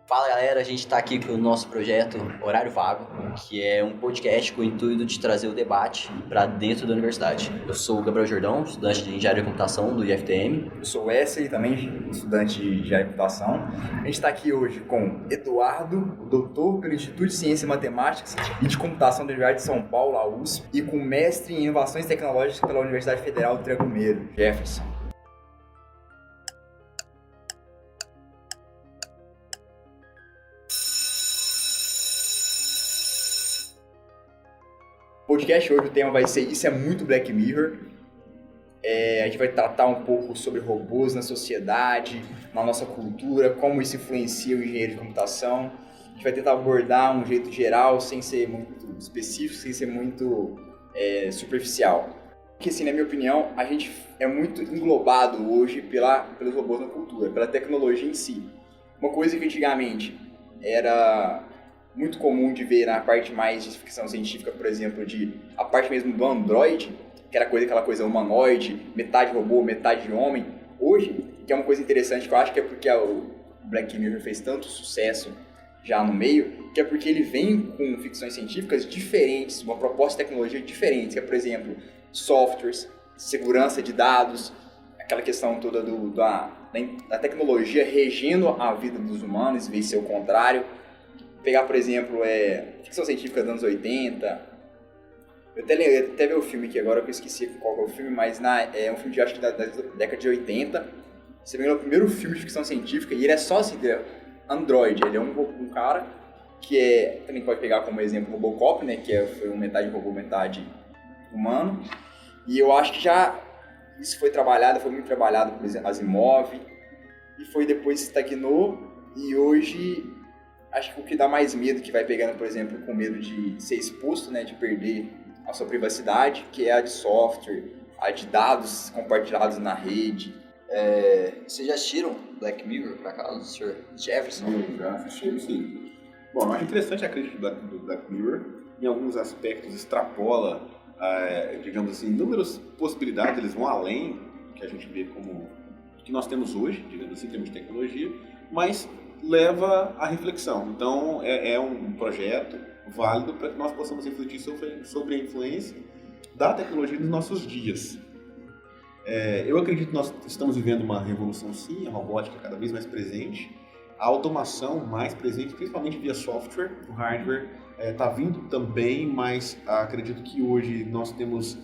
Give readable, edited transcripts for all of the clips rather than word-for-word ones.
Fala galera, a gente está aqui com o nosso projeto Horário Vago, que é um podcast com o intuito de trazer o debate para dentro da universidade. Eu sou o Gabriel Jordão, estudante de Engenharia de Computação do IFTM. Eu sou o Wesley, também estudante de Engenharia de Computação. A gente está aqui hoje com Eduardo, doutor pelo Instituto de Ciências e Matemáticas e de Computação da Universidade de São Paulo, a USP, e com mestre em Inovações Tecnológicas pela Universidade Federal do Triângulo Mineiro, Jefferson. O podcast hoje, o tema vai ser Isso é muito Black Mirror. A gente vai tratar um pouco sobre robôs na sociedade, na nossa cultura, como isso influencia o engenheiro de computação. A gente vai tentar abordar um jeito geral, sem ser muito específico, sem ser muito superficial. Porque, assim, na minha opinião, a gente é muito englobado hoje pelos robôs na cultura, pela tecnologia em si. Uma coisa que antigamente era muito comum de ver na parte mais de ficção científica, por exemplo, a parte mesmo do Android, que era aquela coisa humanoide, metade robô, metade homem. Hoje, que é uma coisa interessante, que eu acho que é porque o Black Mirror fez tanto sucesso já no meio, que é porque ele vem com ficções científicas diferentes, uma proposta de tecnologia diferente, que é, por exemplo, softwares, segurança de dados, aquela questão toda da tecnologia regendo a vida dos humanos, em vez de ser o contrário. Pegar, por exemplo, ficção científica dos anos 80. Eu até vi o filme aqui agora, que eu esqueci qual é o filme, mas é um filme de, acho que da década de 80. Você vê o primeiro filme de ficção científica e ele é só assim, Android. Ele é um cara que também pode pegar como exemplo o Robocop, né, que foi metade robô, metade humano. E eu acho que já isso foi muito trabalhado por exemplo, Asimov, e foi depois estagnou, e hoje acho que o que dá mais medo, que vai pegando, por exemplo, com medo de ser exposto, né, de perder a sua privacidade, que é a de software, a de dados compartilhados na rede. Vocês já assistiram Black Mirror, por acaso, Sr. Jefferson? Eu já assisti, sim. Bom, eu acho interessante a crítica do Black Mirror. Em alguns aspectos extrapola, digamos assim, inúmeras possibilidades, eles vão além do que a gente vê como que nós temos hoje, digamos assim, em termos de tecnologia, mas leva à reflexão. Então, é um projeto válido para que nós possamos refletir sobre a influência da tecnologia nos nossos dias. Eu acredito que nós estamos vivendo uma revolução, sim, a robótica cada vez mais presente, a automação mais presente, principalmente via software, o hardware está vindo também, mas acredito que hoje nós temos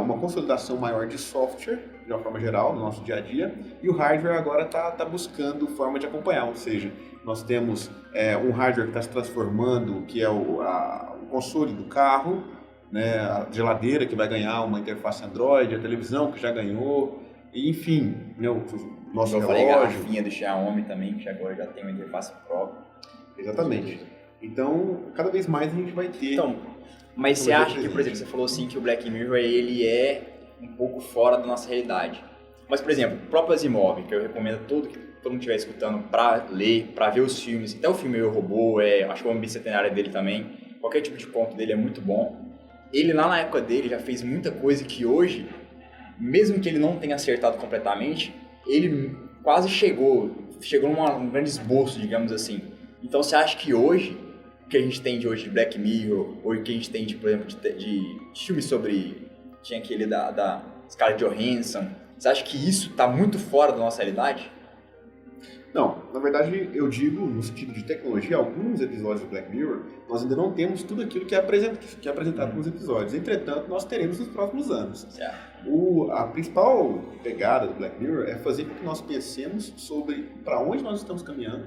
uma consolidação maior de software, de uma forma geral, no nosso dia a dia, e o hardware agora está buscando forma de acompanhar, ou seja, nós temos um hardware que está se transformando, que é o console do carro, né, a geladeira que vai ganhar uma interface Android, a televisão que já ganhou, e, enfim, né, o nosso relógio. Eu falei a garrafinha do Xiaomi também, que agora já tem uma interface própria. Exatamente. Então, cada vez mais a gente vai ter... Então, mas você acha que, por exemplo, você falou assim que o Black Mirror ele é um pouco fora da nossa realidade. Mas, por exemplo, o próprio Asimov, que eu recomendo que todo mundo estiver escutando para ler, para ver os filmes, até o filme Eu, Robô, acho que o Bicentenário dele também, qualquer tipo de conto dele é muito bom. Ele lá na época dele já fez muita coisa que hoje, mesmo que ele não tenha acertado completamente, ele quase chegou num grande esboço, digamos assim. Então você acha que hoje, o que a gente tem de hoje de Black Mirror, ou o que a gente tem, por exemplo, de filmes sobre... Tinha aquele da Scarlett Johansson. Você acha que isso está muito fora da nossa realidade? Não, na verdade eu digo, no sentido de tecnologia, alguns episódios do Black Mirror, nós ainda não temos tudo aquilo que é apresentado nos episódios. Entretanto, nós teremos nos próximos anos. A principal pegada do Black Mirror é fazer com que nós pensemos sobre para onde nós estamos caminhando,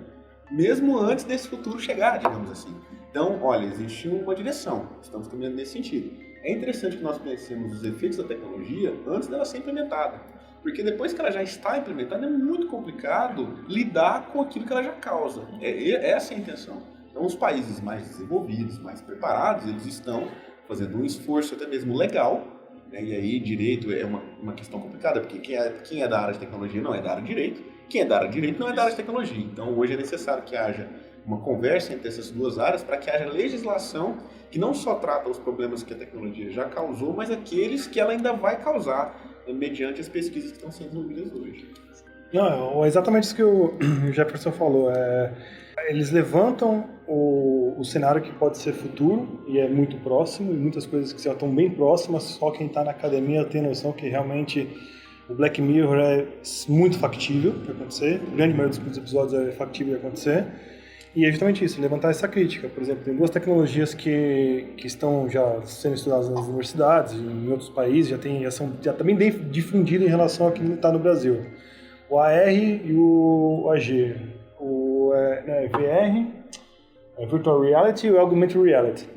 mesmo antes desse futuro chegar, digamos assim. Então, olha, existe uma direção, estamos caminhando nesse sentido. É interessante que nós pensemos os efeitos da tecnologia antes dela ser implementada. Porque depois que ela já está implementada, é muito complicado lidar com aquilo que ela já causa. Essa é a intenção. Então, os países mais desenvolvidos, mais preparados, eles estão fazendo um esforço até mesmo legal, né? E aí, direito é uma questão complicada, porque quem é da área de tecnologia não é da área de direito, quem é da área de direito não é da área de tecnologia. Então, hoje é necessário que haja uma conversa entre essas duas áreas para que haja legislação que não só trata os problemas que a tecnologia já causou, mas aqueles que ela ainda vai causar, mediante as pesquisas que estão sendo desenvolvidas hoje. Não, é exatamente isso que o Jefferson falou. Eles levantam o cenário que pode ser futuro, e é muito próximo, e muitas coisas que já estão bem próximas, só quem está na academia tem noção que realmente o Black Mirror é muito factível de acontecer, a grande maioria dos episódios é factível de acontecer, e é justamente isso, levantar essa crítica. Por exemplo, tem duas tecnologias que estão já sendo estudadas nas universidades, em outros países, já está bem difundido em relação ao que está no Brasil. O AR e o AG. O VR, Virtual Reality e o Augmented Reality.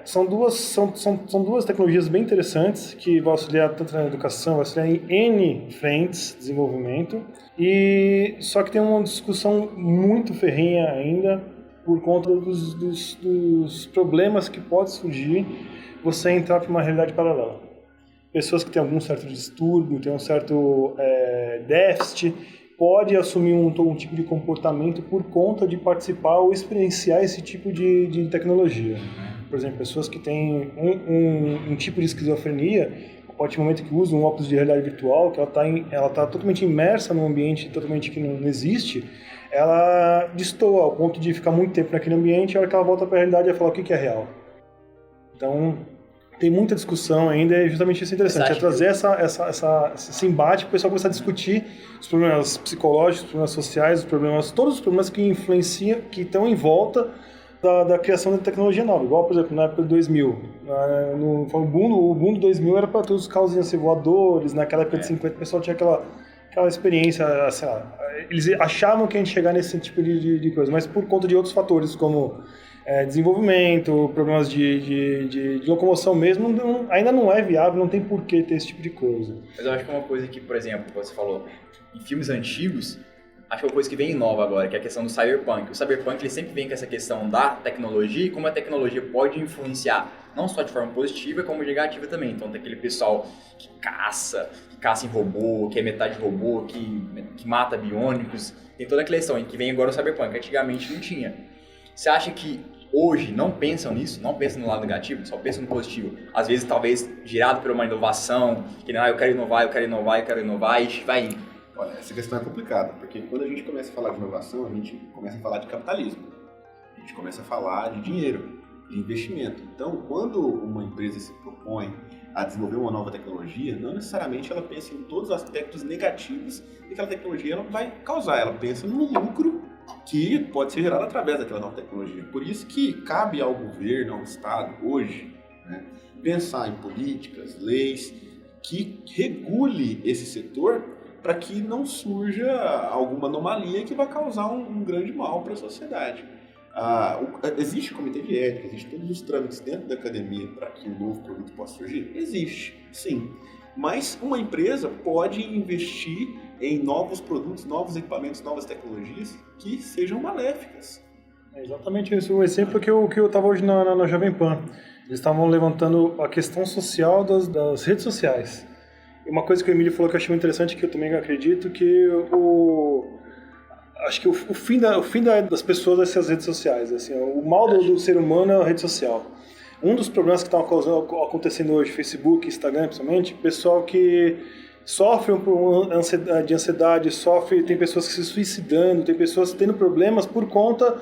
São duas tecnologias bem interessantes que vão auxiliar tanto na educação, vai auxiliar em N frentes de desenvolvimento, só que tem uma discussão muito ferrenha ainda por conta dos problemas que pode surgir você entrar para uma realidade paralela. Pessoas que têm algum certo distúrbio, têm um certo déficit, pode assumir um tipo de comportamento por conta de participar ou experienciar esse tipo de tecnologia. Por exemplo, pessoas que têm um tipo de esquizofrenia, a partir do momento que usam um óculos de realidade virtual, que ela tá totalmente imersa num ambiente totalmente que não existe, ela destoa ao ponto de ficar muito tempo naquele ambiente, e a hora que ela volta para a realidade, ela fala o que é real. Então, tem muita discussão ainda, é justamente isso interessante, é trazer esse embate para o pessoal começar a discutir os problemas psicológicos, os problemas sociais, todos os problemas que influenciam, que estão em volta da criação da tecnologia nova. Igual, por exemplo, na época de 2000, o boom do 2000 era para todos os carros iam ser voadores, naquela época de 50 o pessoal tinha aquela experiência, sei lá, eles achavam que a gente ia chegar nesse tipo de coisa, mas por conta de outros fatores, como desenvolvimento, problemas de locomoção mesmo, ainda não é viável, não tem por que ter esse tipo de coisa. Mas eu acho que é uma coisa que, por exemplo, você falou, em filmes antigos, acho que é uma coisa que vem nova agora, que é a questão do cyberpunk. O cyberpunk ele sempre vem com essa questão da tecnologia e como a tecnologia pode influenciar, não só de forma positiva, como negativa também. Então tem aquele pessoal que caça em robô, que é metade robô, que mata biônicos, tem toda aquela questão, que vem agora o cyberpunk, antigamente não tinha. Você acha que hoje não pensam nisso, não pensam no lado negativo, só pensam no positivo? Às vezes, talvez, girado por uma inovação, que eu quero inovar, e vai indo. Olha, essa questão é complicada, porque quando a gente começa a falar de inovação, a gente começa a falar de capitalismo. A gente começa a falar de dinheiro, de investimento. Então, quando uma empresa se propõe a desenvolver uma nova tecnologia, não necessariamente ela pensa em todos os aspectos negativos que aquela tecnologia ela vai causar. Ela pensa no lucro que pode ser gerado através daquela nova tecnologia. Por isso que cabe ao governo, ao Estado, hoje, né, pensar em políticas, leis que regule esse setor para que não surja alguma anomalia que vai causar um grande mal para a sociedade. Existe comitê de ética, existe todos os trâmites dentro da academia para que um novo produto possa surgir? Existe, sim. Mas uma empresa pode investir em novos produtos, novos equipamentos, novas tecnologias que sejam maléficas. É exatamente isso. O exemplo que eu estava hoje na Jovem Pan. Eles estavam levantando a questão social das redes sociais. E uma coisa que o Emílio falou que eu achei muito interessante, que eu também acredito, que acho que o fim das pessoas vai ser as redes sociais. Assim, o mal do ser humano é a rede social. Um dos problemas que estão acontecendo hoje, Facebook, Instagram, principalmente, pessoal que sofrem de ansiedade, tem pessoas se suicidando, tem pessoas tendo problemas por conta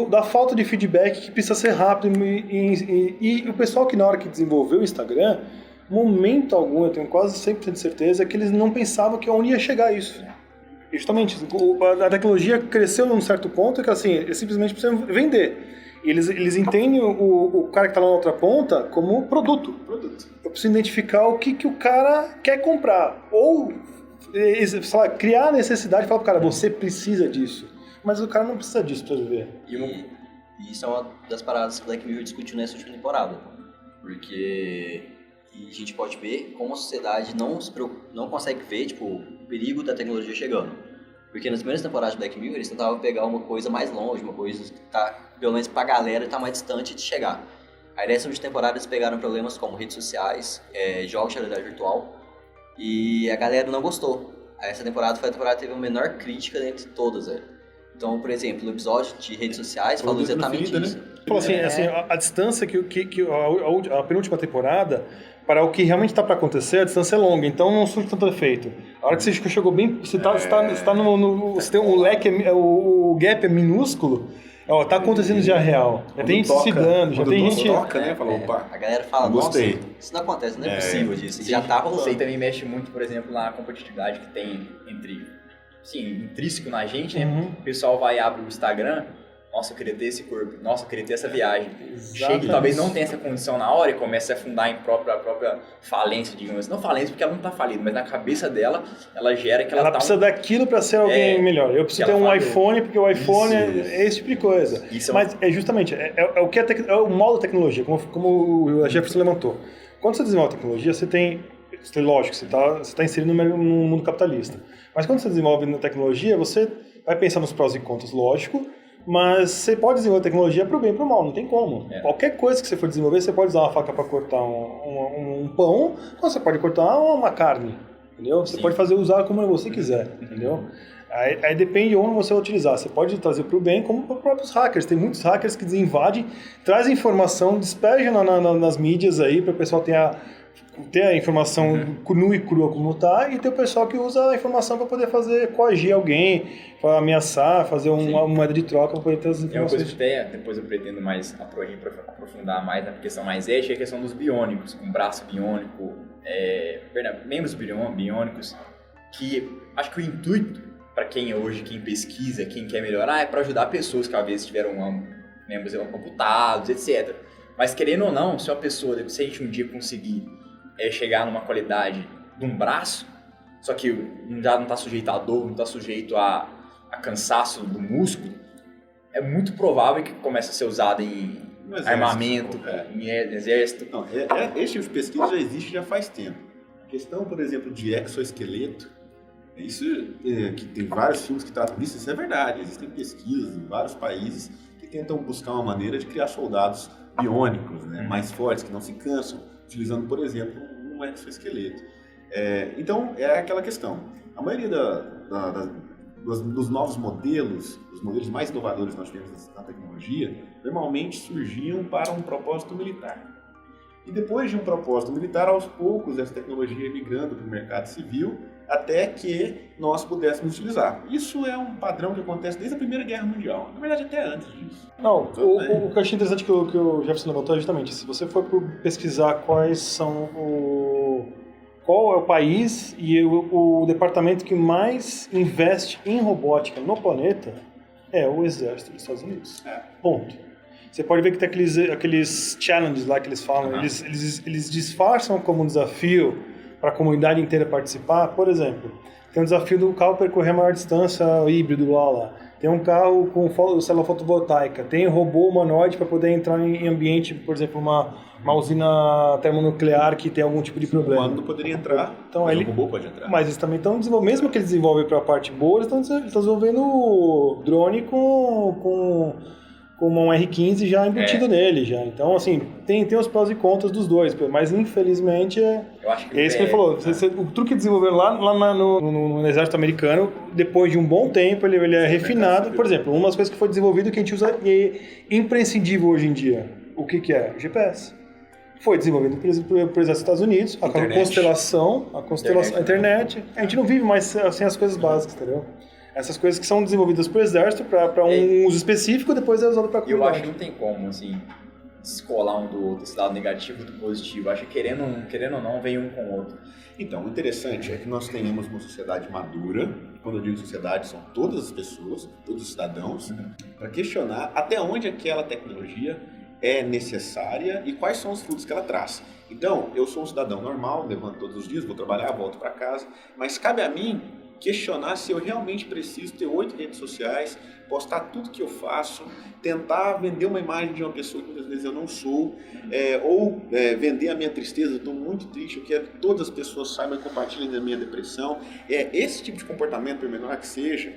da falta de feedback que precisa ser rápido. E o pessoal que na hora que desenvolveu o Instagram, momento algum, eu tenho quase 100% de certeza, que eles não pensavam que onde ia chegar isso. E justamente, a tecnologia cresceu num certo ponto que assim, eles simplesmente precisam vender. E eles entendem o cara que está lá na outra ponta como produto. Eu preciso identificar o que o cara quer comprar. Ou, sei lá, criar a necessidade e falar pro cara, você precisa disso. Mas o cara não precisa disso para viver. E isso é uma das paradas que Black Mirror discutiu nessa última temporada. Porque a gente pode ver como a sociedade não consegue ver tipo, o perigo da tecnologia chegando. Porque nas primeiras temporadas de Black Mirror, eles tentavam pegar uma coisa mais longe, uma coisa que tá, pelo menos pra galera, tá mais distante de chegar. Aí nessa última temporada eles pegaram problemas como redes sociais, jogos de realidade virtual, e a galera não gostou. Aí essa temporada foi a temporada que teve a menor crítica dentre todas, velho. Então, por exemplo, no episódio de redes sociais falou exatamente isso. Falou assim, a distância a penúltima temporada, para o que realmente está para acontecer, a distância é longa, então não surge tanto efeito. A hora que você chegou bem, você tá no você tem um leque, o gap é minúsculo, tá acontecendo já real. Já tem gente se suicidando, já tem gente... Toca, né? Falou, opa, a galera fala, nossa, isso não acontece, não é possível disso, já tá rolando. Isso aí também mexe muito, por exemplo, na competitividade que tem intrínseco na gente, né? O pessoal vai e abre o Instagram, nossa, eu queria ter esse corpo, nossa, eu queria ter essa viagem. Chega e talvez não tenha essa condição na hora e comece a afundar em própria falência, digamos assim. Não falência porque ela não tá falida, mas na cabeça dela, ela gera que ela precisa daquilo para ser alguém melhor. Eu preciso ter um iPhone, porque o iPhone é esse tipo de coisa. Mas é justamente, o que é o modo tecnologia, como o Jefferson levantou. Quando você desenvolve tecnologia, você tem, lógico, você tá inserido no mundo capitalista. Mas quando você desenvolve na tecnologia, você vai pensar nos prós e contras, lógico, mas você pode desenvolver tecnologia para o bem e para o mal, não tem como. Qualquer coisa que você for desenvolver, você pode usar uma faca para cortar um pão, ou você pode cortar uma carne, entendeu? Você pode usar como você quiser, entendeu? Aí depende de onde você vai utilizar. Você pode trazer para o bem, como para os próprios hackers. Tem muitos hackers que invadem, trazem informação, despejam nas mídias aí para o pessoal ter a informação nua e crua como tá, e tem o pessoal que usa a informação para poder coagir alguém, para ameaçar, fazer uma moeda de troca para poder ter as informações. É uma coisa que depois eu pretendo aprofundar mais na questão mais ética, é a questão dos biônicos, com braço biônico, membros biônicos, que acho que o intuito para quem pesquisa, quem quer melhorar, é para ajudar pessoas que às vezes tiveram membros amputados, etc. Mas querendo ou não, se a gente um dia conseguir chegar numa qualidade de um braço, só que já não está sujeito a dor, não está sujeito a cansaço do músculo, é muito provável que comece a ser usado em armamento, em exército. Não, esse tipo de pesquisa já existe já faz tempo. A questão, por exemplo, de exoesqueleto, isso que tem vários filmes que tratam disso, isso é verdade. Existem pesquisas em vários países que tentam buscar uma maneira de criar soldados biônicos, né, mais fortes, que não se cansam, utilizando, por exemplo, um exoesqueleto. Então, é aquela questão. A maioria dos novos modelos, os modelos mais inovadores que nós tivemos na tecnologia, normalmente surgiam para um propósito militar. E depois de um propósito militar, aos poucos, essa tecnologia ia migrando para o mercado civil, até que nós pudéssemos utilizar. Isso é um padrão que acontece desde a Primeira Guerra Mundial. Na verdade, até antes disso. Não, o que eu achei interessante que o Jefferson levantou é justamente, se você for pesquisar qual é o país e o departamento que mais investe em robótica no planeta, é o Exército dos Estados Unidos. Ponto. Você pode ver que tem aqueles challenges lá que eles falam, eles disfarçam como um desafio para a comunidade inteira participar. Por exemplo, tem um desafio do carro percorrer a maior distância híbrido lá. Tem um carro com célula fotovoltaica, tem robô humanoide para poder entrar em ambiente, por exemplo, uma usina termonuclear que tem algum tipo de problema. O humano não poderia entrar, então, mas o robô pode entrar. Mas eles também estão desenvolvendo, mesmo que eles desenvolvem para a parte boa, eles estão desenvolvendo drone com um R15 já embutido nele já. Então, assim, tem os prós e contras dos dois, mas infelizmente eu acho que isso que ele falou. O truque que desenvolveram lá no exército americano, depois de um bom tempo, ele é refinado. Por exemplo, uma das coisas que foi desenvolvido que a gente usa é imprescindível hoje em dia. O que é? O GPS. Foi desenvolvido por exército dos Estados Unidos, a constelação, a internet. A gente não vive mais sem as coisas básicas, entendeu? Essas coisas que são desenvolvidas para o exército para um uso específico, depois é usado para a comunidade. Eu acho que não tem como, assim, descolar um do outro, esse lado negativo do positivo. Acho que querendo ou não, vem um com o outro. Então, o interessante é que nós tenhamos uma sociedade madura, quando eu digo sociedade, são todas as pessoas, todos os cidadãos, para questionar até onde aquela tecnologia é necessária e quais são os frutos que ela traz. Então, eu sou um cidadão normal, levanto todos os dias, vou trabalhar, volto para casa, mas cabe a mim questionar se eu realmente preciso ter 8 redes sociais, postar tudo que eu faço, tentar vender uma imagem de uma pessoa que muitas vezes eu não sou, ou vender a minha tristeza. Eu estou muito triste, eu quero que todas as pessoas saibam e compartilhem da minha depressão. Esse tipo de comportamento, por menor que seja,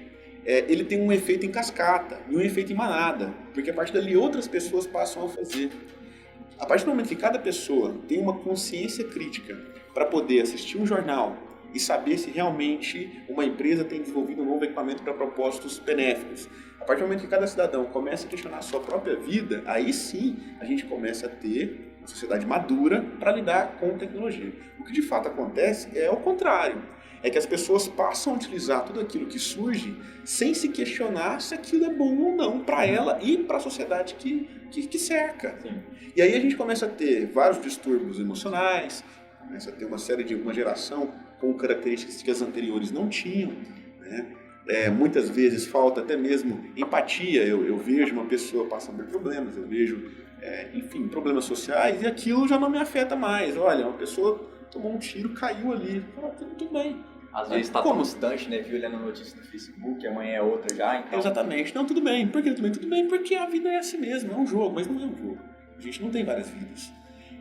ele tem um efeito em cascata e um efeito em manada, porque a partir dali outras pessoas passam a fazer. A partir do momento que cada pessoa tem uma consciência crítica para poder assistir um jornal e saber se realmente uma empresa tem desenvolvido um novo equipamento para propósitos benéficos. A partir do momento que cada cidadão começa a questionar a sua própria vida, aí sim a gente começa a ter uma sociedade madura para lidar com tecnologia. O que de fato acontece é o contrário. É que as pessoas passam a utilizar tudo aquilo que surge sem se questionar se aquilo é bom ou não para ela e para a sociedade que cerca. Sim. E aí a gente começa a ter vários distúrbios emocionais, começa a ter uma geração com características que as anteriores não tinham, né? Muitas vezes falta até mesmo empatia. Eu vejo uma pessoa passando por problemas, eu vejo, enfim, problemas sociais, e aquilo já não me afeta mais. Olha, uma pessoa tomou um tiro, caiu ali, tudo bem. Às vezes está tão distante, né? Viu olhando notícia no Facebook, amanhã é outra já, então... Exatamente. Não, tudo bem. Por que tudo bem? Tudo bem porque a vida é assim mesmo, é um jogo, mas não é um jogo. A gente não tem várias vidas.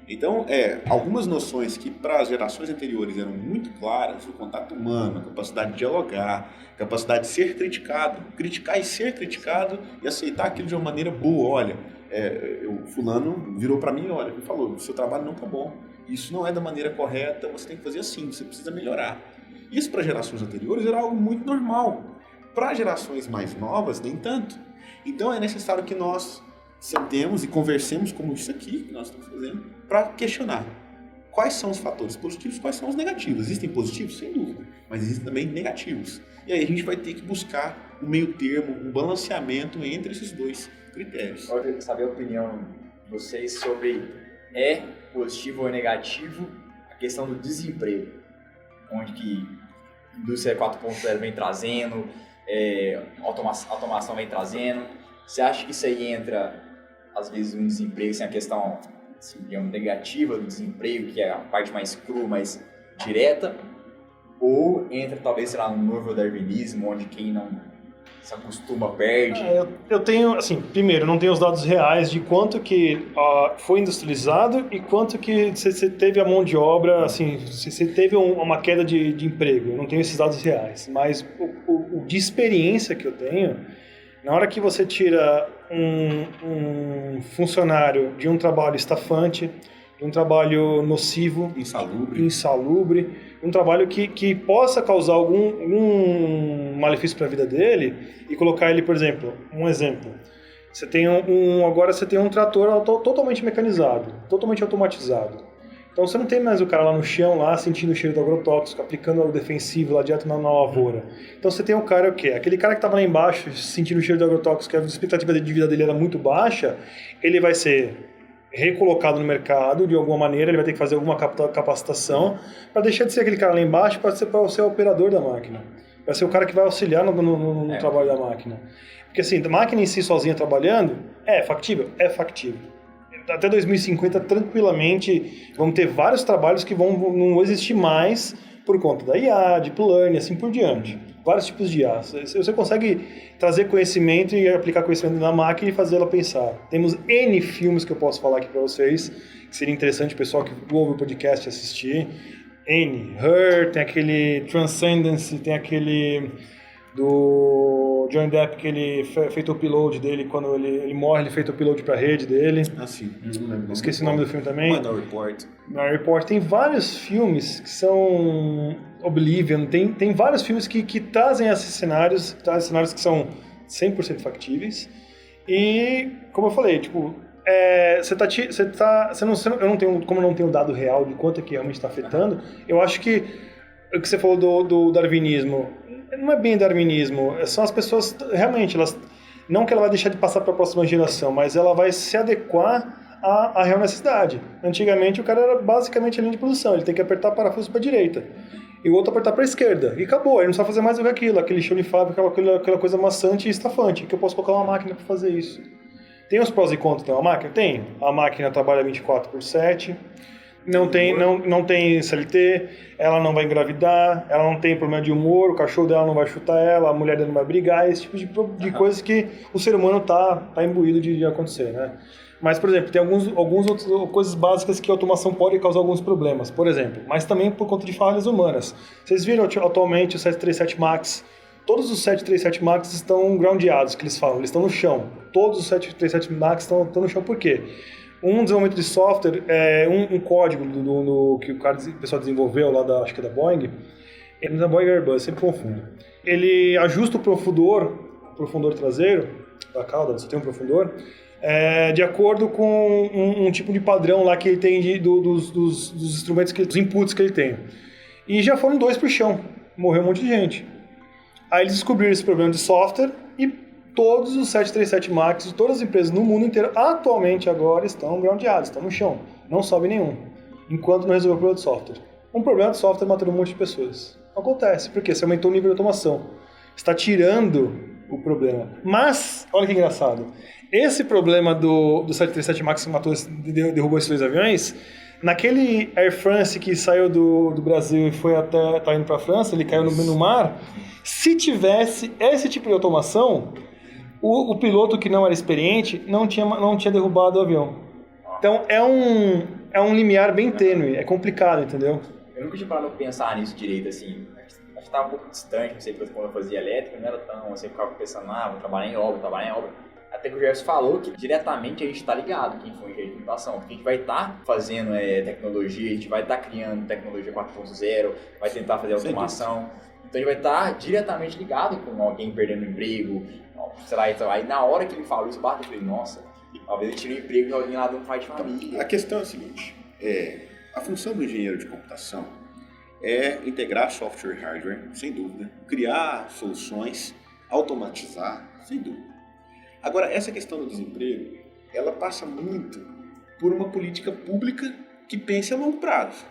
Então, algumas noções que para as gerações anteriores eram muito claras, o contato humano, a capacidade de dialogar, a capacidade de ser criticado, criticar e ser criticado e aceitar aquilo de uma maneira boa. Olha, o fulano virou para mim, olha, me falou, o seu trabalho não está bom, isso não é da maneira correta, você tem que fazer assim, você precisa melhorar. Isso para gerações anteriores era algo muito normal. Para gerações mais novas, nem tanto. Então é necessário que nós sentemos e conversemos como isso aqui que nós estamos fazendo, para questionar quais são os fatores positivos, quais são os negativos. Existem positivos? Sem dúvida, mas existem também negativos. E aí a gente vai ter que buscar um meio termo, um balanceamento entre esses dois critérios. Eu queria saber a opinião de vocês sobre positivo ou negativo a questão do desemprego, onde que a indústria 4.0 vem trazendo, automação vem trazendo. Você acha que isso aí entra, às vezes, um desemprego, assim, a questão, assim, digamos, negativa do desemprego, que é a parte mais crua, mais direta, ou entra, talvez, sei lá, no novo darwinismo, onde quem não se acostuma perde? Eu tenho, assim, primeiro, não tenho os dados reais de quanto que foi industrializado e quanto que você teve a mão de obra, assim, você teve uma queda de emprego. Eu não tenho esses dados reais, mas o de experiência que eu tenho, na hora que você tira um funcionário de um trabalho estafante, de um trabalho nocivo, insalubre, um trabalho que possa causar algum malefício para a vida dele, e colocar ele, por exemplo, você tem agora você tem um trator totalmente mecanizado, totalmente automatizado. Então você não tem mais o cara lá no chão, lá sentindo o cheiro do agrotóxico, aplicando o defensivo lá direto na lavoura. Então você tem o cara, o quê? Aquele cara que estava lá embaixo sentindo o cheiro do agrotóxico, a expectativa de vida dele era muito baixa, ele vai ser recolocado no mercado de alguma maneira, ele vai ter que fazer alguma capacitação para deixar de ser aquele cara lá embaixo para ser o operador da máquina. Vai ser o cara que vai auxiliar no trabalho da máquina. Porque assim, a máquina em si sozinha trabalhando, é factível? É factível. Até 2050, tranquilamente, vamos ter vários trabalhos que não existir mais por conta da IA, Deep Learning, assim por diante. Vários tipos de IA. Você consegue trazer conhecimento e aplicar conhecimento na máquina e fazer ela pensar. Temos N filmes que eu posso falar aqui para vocês, que seria interessante o pessoal que ouve o podcast assistir. N. Her, tem aquele Transcendence, tem aquele do Johnny Depp, que ele feito o upload dele, quando ele morre, ele feito o upload pra rede dele. Ah, sim. Não lembro. Esqueci o nome do filme também. Minority Report. Minority Report. Tem vários filmes que são... Oblivion. Tem vários filmes que trazem esses cenários que são 100% factíveis. E, como eu falei, tipo... como eu não tenho dado real de quanto é que realmente está afetando, eu acho que o que você falou do darwinismo, não é bem darwinismo, são as pessoas, realmente, não que ela vai deixar de passar para a próxima geração, mas ela vai se adequar à real necessidade. Antigamente o cara era basicamente a linha de produção, ele tem que apertar parafuso para a direita, e o outro apertar para a esquerda, e acabou, ele não sabe fazer mais do que aquilo, aquele chão de fábrica, aquela coisa maçante e estafante, que eu posso colocar uma máquina para fazer isso. Tem os prós e contras de uma máquina? Tem. A máquina trabalha 24/7, não tem CLT, ela não vai engravidar, ela não tem problema de humor, o cachorro dela não vai chutar ela, a mulher dela não vai brigar, esse tipo de coisas que o ser humano tá imbuído de acontecer, né? Mas, por exemplo, tem algumas outras coisas básicas que a automação pode causar alguns problemas, por exemplo, mas também por conta de falhas humanas. Vocês viram atualmente o 737 MAX? Todos os 737 MAX estão groundeados, que eles falam, eles estão no chão. Todos os 737 MAX estão no chão, por quê? Um desenvolvimento de software, um código que o pessoal desenvolveu lá acho que é da Boeing, ele da Boeing Airbus, sempre confundo. Ele ajusta o profundor traseiro da cauda, você tem um profundor, de acordo com um tipo de padrão lá que ele tem dos instrumentos, dos inputs que ele tem. E já foram 2 pro chão, morreu um monte de gente. Aí eles descobriram esse problema de software e todos os 737 MAX de todas as empresas no mundo inteiro atualmente agora estão groundeados, estão no chão, não sobe nenhum, enquanto não resolveu o problema de software. Um problema de software matando um monte de pessoas. Acontece, porque você aumentou o nível de automação, está tirando o problema. Mas, olha que engraçado, esse problema do 737 MAX que matou, derrubou esses 2 aviões, naquele Air France que saiu do Brasil e foi até, tá indo para a França, ele caiu no mar, se tivesse esse tipo de automação, o piloto que não era experiente não tinha derrubado o avião. Então é um limiar bem tênue, é complicado, entendeu? Eu nunca tinha parado pra pensar nisso direito, assim. Acho que estava um pouco distante, não sei, porque quando eu fazia elétrica, não era tão, assim, eu ficava pensando, vou trabalhar em obra. Até que o Gerson falou que diretamente a gente está ligado quem foi engenheiro de computação, porque a gente vai estar fazendo tecnologia, a gente vai estar criando tecnologia 4.0, vai tentar fazer automação. Então a gente vai estar diretamente ligado com alguém perdendo emprego, sei lá, então, aí na hora que ele falou isso, eu falei, nossa, talvez ele tire o emprego de alguém lá de um pai de família. A questão é a seguinte, a função do engenheiro de computação é integrar software e hardware, sem dúvida, criar soluções, automatizar, sem dúvida. Agora, essa questão do desemprego, ela passa muito por uma política pública que pense a longo prazo.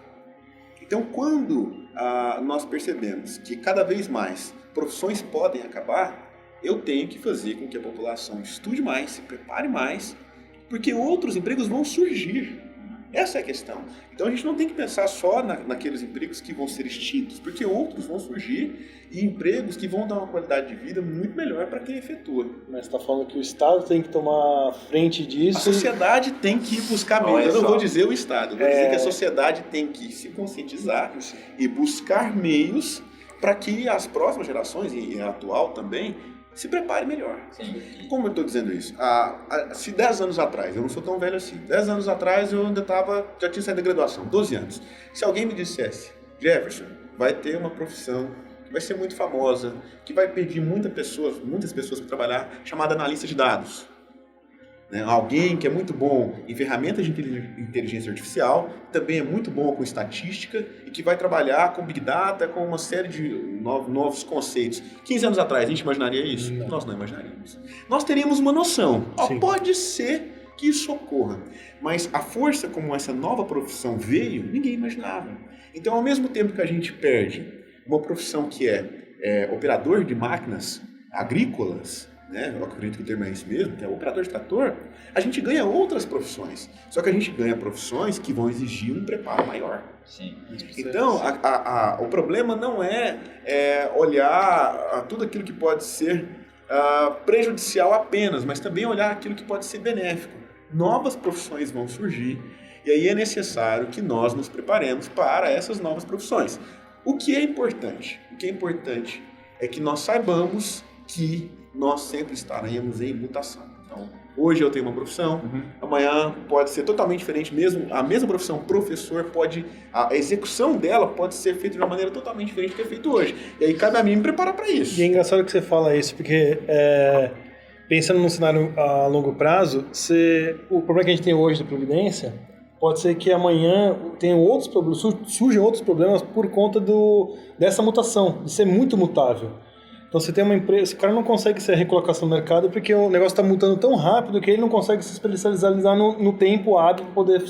Então, quando nós percebemos que cada vez mais profissões podem acabar, eu tenho que fazer com que a população estude mais, se prepare mais, porque outros empregos vão surgir. Essa é a questão. Então a gente não tem que pensar só naqueles empregos que vão ser extintos, porque outros vão surgir e empregos que vão dar uma qualidade de vida muito melhor para quem efetua. Mas você está falando que o Estado tem que tomar frente disso? A sociedade tem que buscar meios. Eu não vou dizer o Estado, eu vou dizer que a sociedade tem que se conscientizar e buscar meios para que as próximas gerações, e a atual também, se prepare melhor. Sim. Como eu estou dizendo isso? Se 10 anos atrás, eu não sou tão velho assim, 10 anos atrás eu ainda já tinha saído da graduação, 12 anos. Se alguém me dissesse, Jefferson, vai ter uma profissão que vai ser muito famosa, que vai pedir muitas pessoas para trabalhar, chamada analista de dados. Né? Alguém que é muito bom em ferramentas de inteligência artificial, também é muito bom com estatística e que vai trabalhar com Big Data, com uma série de novos conceitos. 15 anos atrás, a gente imaginaria isso? Não. Nós não imaginaríamos. Nós teríamos uma noção. Pode ser que isso ocorra, mas a força como essa nova profissão veio, ninguém imaginava. Então, ao mesmo tempo que a gente perde uma profissão que é operador de máquinas agrícolas, né? Eu acredito que o termo é esse mesmo, que é operador de trator, a gente ganha outras profissões. Só que a gente ganha profissões que vão exigir um preparo maior. Sim. Então, o problema não é olhar tudo aquilo que pode ser prejudicial apenas, mas também olhar aquilo que pode ser benéfico. Novas profissões vão surgir e aí é necessário que nós nos preparemos para essas novas profissões. O que é importante? O que é importante é que nós saibamos que nós sempre estaremos em mutação. Então, hoje eu tenho uma profissão, amanhã pode ser totalmente diferente, mesmo a mesma profissão, professor, a execução dela pode ser feita de uma maneira totalmente diferente do que é feito hoje. E aí cabe a mim me preparar para isso. E é engraçado que você fala isso, porque pensando num cenário a longo prazo, o problema que a gente tem hoje da Previdência, pode ser que amanhã tenham outros problemas, surjam outros problemas por conta dessa mutação, de ser muito mutável. Então você tem uma empresa, o cara não consegue ser recolocação no mercado porque o negócio está mutando tão rápido que ele não consegue se especializar no tempo hábil para poder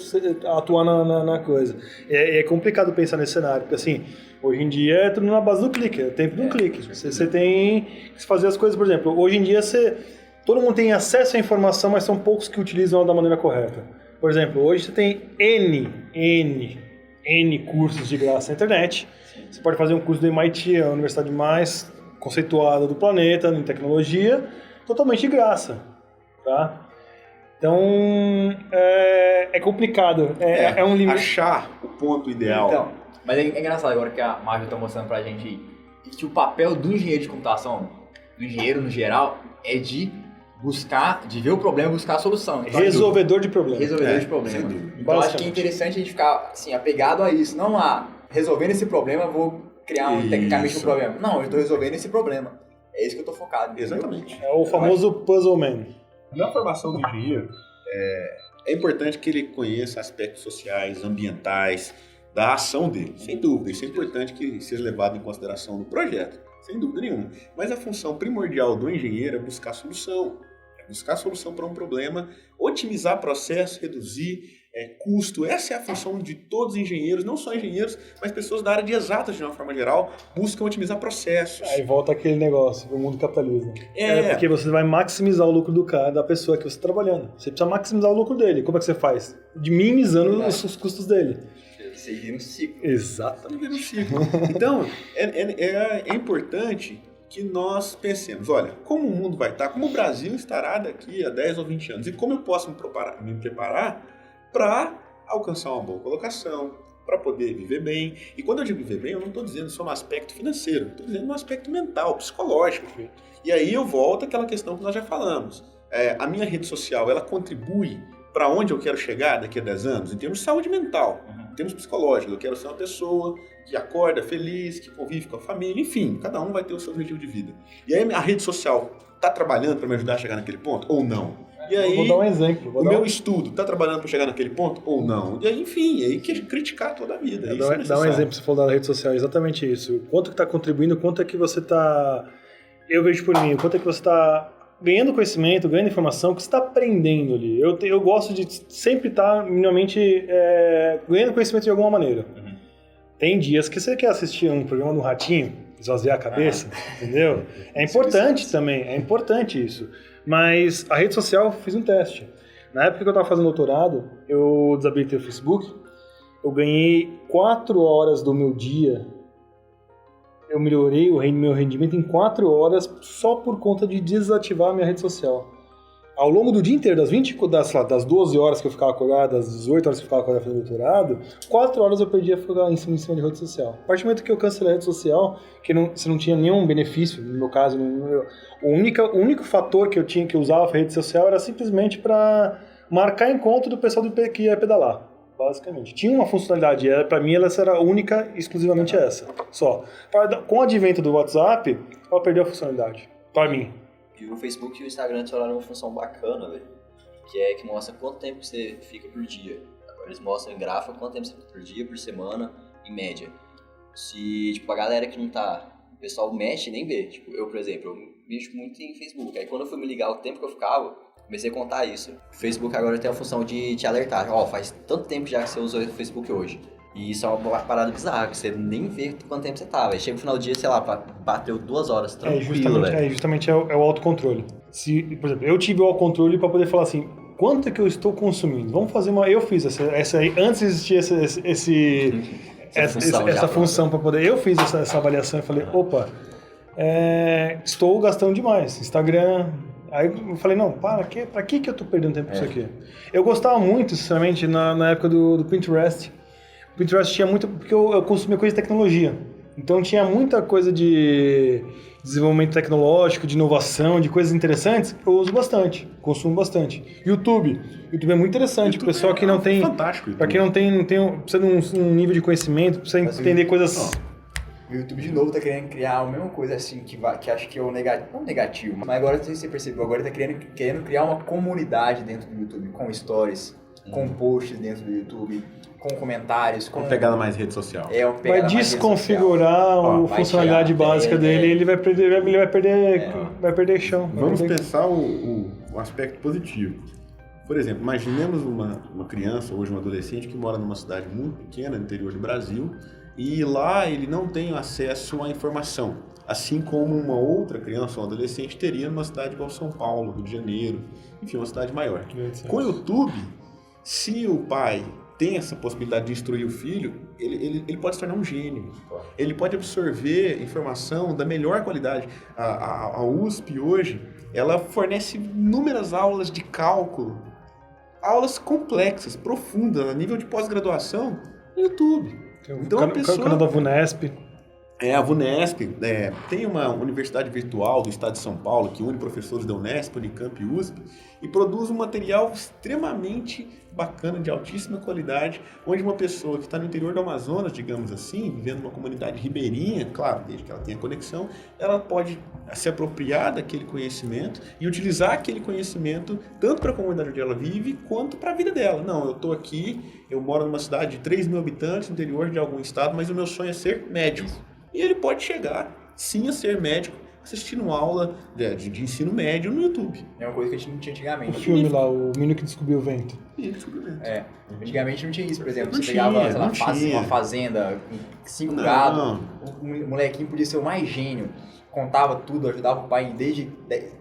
atuar na coisa. É complicado pensar nesse cenário, porque assim, hoje em dia é tudo na base do clique, é o tempo do clique. Você tem que fazer as coisas, por exemplo, hoje em dia todo mundo tem acesso à informação, mas são poucos que utilizam ela da maneira correta. Por exemplo, hoje você tem N cursos de graça na internet. Você pode fazer um curso do MIT, a universidade mais conceituada do planeta, em tecnologia, totalmente de graça, tá? Então, é complicado, é um limite. Achar o ponto ideal. Então, mas é engraçado agora que a Marvel está mostrando pra gente que o papel do engenheiro de computação, do engenheiro no geral, é de ver o problema e buscar a solução. Então, resolvedor de problemas. Resolvedor de problemas. Então, acho que é interessante a gente ficar assim, apegado a isso, não resolvendo esse problema, vou criar tecnicamente um problema. Não, eu estou resolvendo esse problema. É isso que eu estou focado. Exatamente. É o famoso puzzle man. Na formação do engenheiro, é importante que ele conheça aspectos sociais, ambientais, da ação dele, sem dúvida. Isso é importante que seja levado em consideração no projeto, sem dúvida nenhuma. Mas a função primordial do engenheiro é buscar solução. É buscar solução para um problema, otimizar processo, reduzir custo. Essa é a função de todos os engenheiros, não só engenheiros, mas pessoas da área de exatas, de uma forma geral, buscam otimizar processos. Aí volta aquele negócio, o mundo capitalista. É. Porque você vai maximizar o lucro do cara, da pessoa que você está trabalhando. Você precisa maximizar o lucro dele. Como é que você faz? De minimizando os custos dele. Você vira um ciclo. Exatamente. Então, é importante que nós pensemos, olha, como o mundo vai estar, como o Brasil estará daqui a 10 ou 20 anos, e como eu posso me preparar para alcançar uma boa colocação, para poder viver bem. E quando eu digo viver bem, eu não estou dizendo só no aspecto financeiro, estou dizendo no aspecto mental, psicológico. E aí eu volto àquela questão que nós já falamos. A minha rede social, ela contribui para onde eu quero chegar daqui a 10 anos, em termos de saúde mental, em termos psicológicos. Eu quero ser uma pessoa que acorda feliz, que convive com a família, enfim, cada um vai ter o seu objetivo de vida. E aí a rede social está trabalhando para me ajudar a chegar naquele ponto ou não? E aí, vou dar um exemplo. O meu estudo está trabalhando para chegar naquele ponto ou não? E aí, enfim, aí que criticar toda a vida. Dá um exemplo, você falou da rede social, exatamente isso. Quanto que está contribuindo, quanto é que você está... Eu vejo por mim, quanto é que você está ganhando conhecimento, ganhando informação, que você está aprendendo ali. Eu gosto de sempre estar minimamente ganhando conhecimento de alguma maneira. Tem dias que você quer assistir um programa do Ratinho, esvaziar a cabeça, entendeu? É importante também, é importante isso. Mas a rede social, eu fiz um teste. Na época que eu estava fazendo doutorado, eu desabilitei o Facebook, eu ganhei 4 horas do meu dia, eu melhorei o meu rendimento em 4 horas só por conta de desativar a minha rede social. Ao longo do dia inteiro, das 12 horas que eu ficava acordado, das 18 horas que eu ficava acordado fazendo doutorado, 4 horas eu perdia ficar em cima de rede social. A partir do momento que eu cancelei a rede social, você não tinha nenhum benefício, no meu caso, o único fator que eu usava a rede social era simplesmente para marcar encontro do pessoal que ia pedalar, basicamente. Tinha uma funcionalidade, para mim ela era única, exclusivamente essa, só. Com o advento do WhatsApp, ela perdeu a funcionalidade, para mim. E o Facebook e o Instagram tiveram uma função bacana, velho, que mostra quanto tempo você fica por dia. Agora eles mostram em gráfico quanto tempo você fica por dia, por semana, em média. Se, tipo, a galera que não tá, o pessoal mexe e nem vê. Tipo, eu, por exemplo, eu mexo muito em Facebook. Aí quando eu fui me ligar o tempo que eu ficava, comecei a contar isso. O Facebook agora tem a função de te alertar. Faz tanto tempo já que você usa o Facebook hoje. E isso é uma parada bizarra, que você nem vê quanto tempo você tá. Aí chega no final do dia, sei lá, bateu 2 horas, tranquilo, velho. Justamente é o autocontrole. Por exemplo, eu tive o autocontrole para poder falar assim, quanto é que eu estou consumindo? Vamos fazer eu fiz essa aí, antes de existir essa função para poder... Eu fiz essa avaliação e falei, opa, estou gastando demais. Instagram... Aí eu falei, não, pra que eu tô perdendo tempo com isso aqui? Eu gostava muito, sinceramente, na época do Pinterest. O Pinterest tinha muito... Porque eu consumia coisa de tecnologia. Então tinha muita coisa de desenvolvimento tecnológico, de inovação, de coisas interessantes. Eu uso bastante, consumo bastante. YouTube é muito interessante. O pessoal que não tem... Fantástico. Para quem não tem precisa de um nível de conhecimento, precisa entender coisas... O YouTube de novo tá querendo criar a mesma coisa assim, que acho que é o negativo, não negativo, mas agora, não sei se você percebeu, agora tá querendo criar uma comunidade dentro do YouTube, com stories, com posts dentro do YouTube, com comentários, com... Uma pegada mais rede social. Vai desconfigurar a funcionalidade básica dele, ele vai perder chão. Vamos pensar o aspecto positivo. Por exemplo, imaginemos uma criança, hoje um adolescente, que mora numa cidade muito pequena, no interior do Brasil, e lá ele não tem acesso à informação, assim como uma outra criança ou um adolescente teria numa cidade igual São Paulo, Rio de Janeiro, enfim, uma cidade maior. Com o YouTube, se o pai tem essa possibilidade de instruir o filho, ele pode se tornar um gênio. Ele pode absorver informação da melhor qualidade. A USP hoje, ela fornece inúmeras aulas de cálculo, aulas complexas, profundas, a nível de pós-graduação, no YouTube. Então, o canal da VUNESP. A VUNESP tem uma universidade virtual do estado de São Paulo que une professores da Unesp, Unicamp e USP e produz um material extremamente bacana, de altíssima qualidade, onde uma pessoa que está no interior do Amazonas, digamos assim, vivendo numa comunidade ribeirinha, claro, desde que ela tenha conexão, ela pode se apropriar daquele conhecimento e utilizar aquele conhecimento tanto para a comunidade onde ela vive, quanto para a vida dela. Não, eu estou aqui, eu moro numa cidade de 3 mil habitantes, no interior de algum estado, mas o meu sonho é ser médico. E ele pode chegar, sim, a ser médico, assistindo aula de ensino médio no YouTube. É uma coisa que a gente não tinha O antigamente. filme lá, o menino que descobriu o vento. Antigamente não tinha isso, por exemplo. Não Você tinha, pegava, sei lá, não tinha. uma fazenda, 5 Não. gados, o molequinho podia ser o mais gênio. Contava tudo, ajudava o pai desde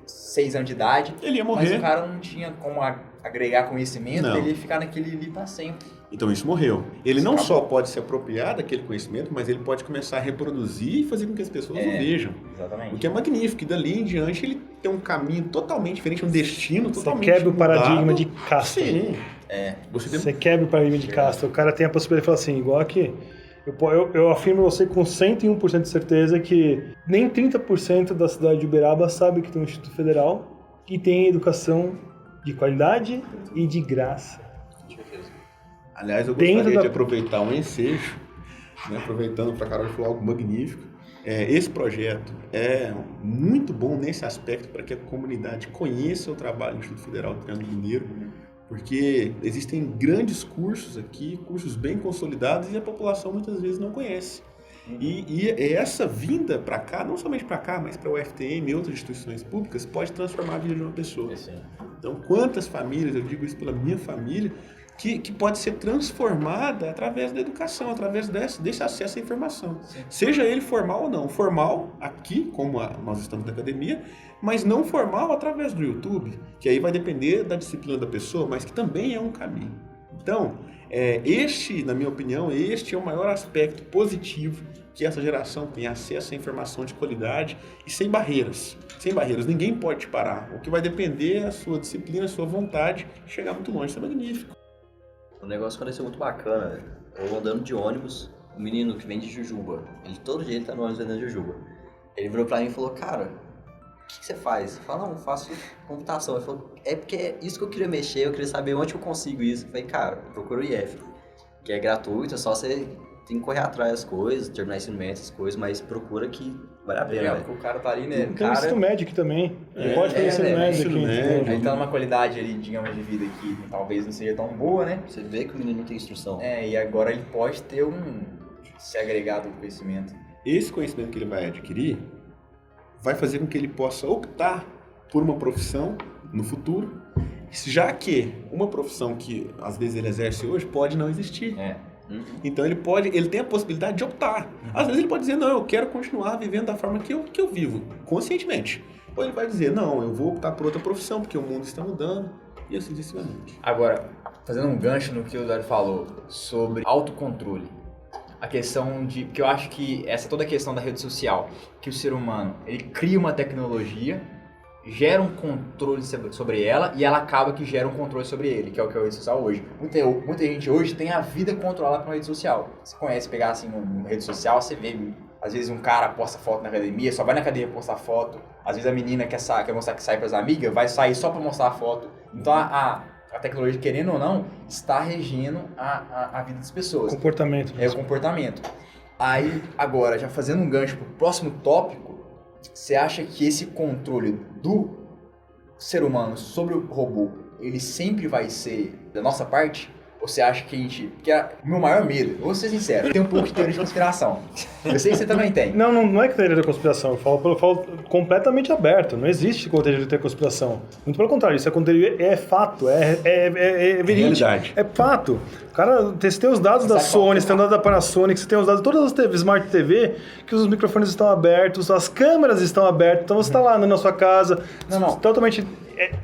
6 anos de idade. Ele ia Mas morrer. o cara não tinha como agregar conhecimento, Não. ele ia ficar naquele ali pra sempre. Então isso morreu. Ele não Acabou. só pode se apropriar daquele conhecimento, mas ele pode começar a reproduzir e fazer com que as pessoas o vejam. Exatamente. O que é magnífico. E dali em diante ele tem um caminho totalmente diferente, um destino Você totalmente quebra o mudado. paradigma de casta. Sim. Você quebra o paradigma de casta. O cara tem a possibilidade de falar assim, igual aqui. Eu afirmo a você com 101% de certeza que nem 30% da cidade de Uberaba sabe que tem um Instituto Federal e tem educação de qualidade e de graça. Aliás, eu Dentro gostaria da- de aproveitar um ensejo, né, aproveitando para a Carol falar algo magnífico. Esse projeto é muito bom nesse aspecto para que a comunidade conheça o trabalho do Instituto Federal do Triângulo Mineiro, porque existem grandes cursos aqui, cursos bem consolidados e a população muitas vezes não conhece. E essa vinda para cá, não somente para cá, mas para o UFTM e outras instituições públicas, pode transformar a vida de uma pessoa. Então, quantas famílias, eu digo isso pela minha família, que pode ser transformada através da educação, através desse acesso à informação. Sim. Seja ele formal ou não. Formal, aqui, como nós estamos na academia, mas não formal através do YouTube, que aí vai depender da disciplina da pessoa, mas que também é um caminho. Então, na minha opinião, este é o maior aspecto positivo que essa geração tem, acesso à informação de qualidade e sem barreiras. Sem barreiras, ninguém pode te parar. O que vai depender é a sua disciplina, a sua vontade de chegar muito longe. Isso é magnífico. O negócio pareceu muito bacana, velho. Eu andando de ônibus, um menino que vem de Jujuba, todo dia ele tá no ônibus vendendo Jujuba. Ele virou pra mim e falou, cara, o que você faz? Eu falei, não, eu faço computação. Ele falou, é porque é isso que eu queria mexer, eu queria saber onde eu consigo isso. Eu falei, cara, procura o IF, que é gratuito, é só você tem que correr atrás das coisas, terminar ensino médio, essas coisas, mas procura que vale a pena, velho. O cara tá ali, né? Tem o ensino médio aqui também. Ele pode ter ensino médio aqui. Ele tá numa qualidade ali, digamos, de vida que talvez não seja tão boa, né? Você vê que o menino não tem instrução. E agora ele pode ter se agregado ao conhecimento. Esse conhecimento que ele vai adquirir vai fazer com que ele possa optar por uma profissão no futuro, já que uma profissão que às vezes ele exerce hoje pode não existir. Então ele tem a possibilidade de optar. Às vezes ele pode dizer, não, eu quero continuar vivendo da forma que eu vivo, conscientemente. Ou ele vai dizer, não, eu vou optar por outra profissão, porque o mundo está mudando, e assim sucessivamente. Agora, fazendo um gancho no que o Dário falou sobre autocontrole. A questão de... que eu acho que toda a questão da rede social, que o ser humano, ele cria uma tecnologia, gera um controle sobre ela e ela acaba que gera um controle sobre ele, que é o que é a rede social hoje. Muita gente hoje tem a vida controlada por uma rede social. Você conhece, pegar assim uma rede social, você vê, às vezes um cara posta foto na academia, só vai na academia postar foto. Às vezes a menina quer mostrar que sai pras amigas, vai sair só pra mostrar a foto. Então a tecnologia, querendo ou não, está regendo a vida das pessoas. Comportamento. É o comportamento. Aí, agora, já fazendo um gancho pro próximo tópico, você acha que esse controle do ser humano sobre o robô, ele sempre vai ser da nossa parte? Ou você acha que a gente... Porque o meu maior medo, vou ser sincero, tem um pouco de teoria de conspiração. Eu sei que você também tem. Não é que teoria da conspiração, eu falo completamente aberto. Não existe teoria de conspiração. Muito pelo contrário, isso é fato, é verídico. Realidade. É fato. Cara, você tem os dados da Sony, você tem os dados da Panasonic, você tem os dados de todas as Smart TV, que os microfones estão abertos, as câmeras estão abertas, então você está lá na sua casa, totalmente...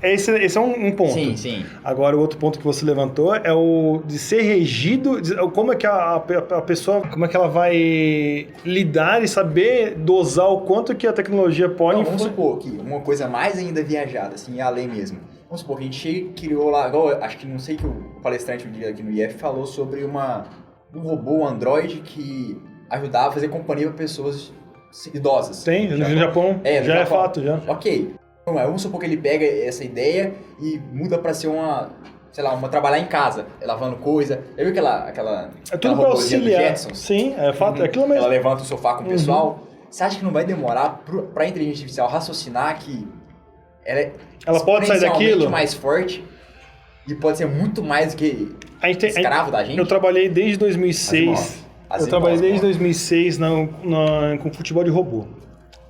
Esse é um ponto. Sim. Agora, o outro ponto que você levantou é o de ser regido, como é que a pessoa, como é que ela vai lidar e saber dosar o quanto que a tecnologia pode... Vamos supor que uma coisa mais ainda viajada, assim, além mesmo. Vamos supor que a gente criou lá, igual, acho que não sei que o palestrante aqui no IF falou sobre um robô, um Android que ajudar a fazer companhia para pessoas idosas. Tem, no Japão já é fato, já. Ok. Então, vamos supor que ele pega essa ideia e muda para ser trabalhar em casa, lavando coisa. Eu vi aquela é tudo para auxiliar. Sim, é fato, é aquilo mesmo. Ela levanta o sofá com o pessoal. Você acha que não vai demorar para a inteligência artificial raciocinar que ela pode sair daquilo? Mais forte e pode ser muito mais do que escravo da gente? Eu trabalhei desde 2006. Eu trabalhei desde 2006 com futebol de robô.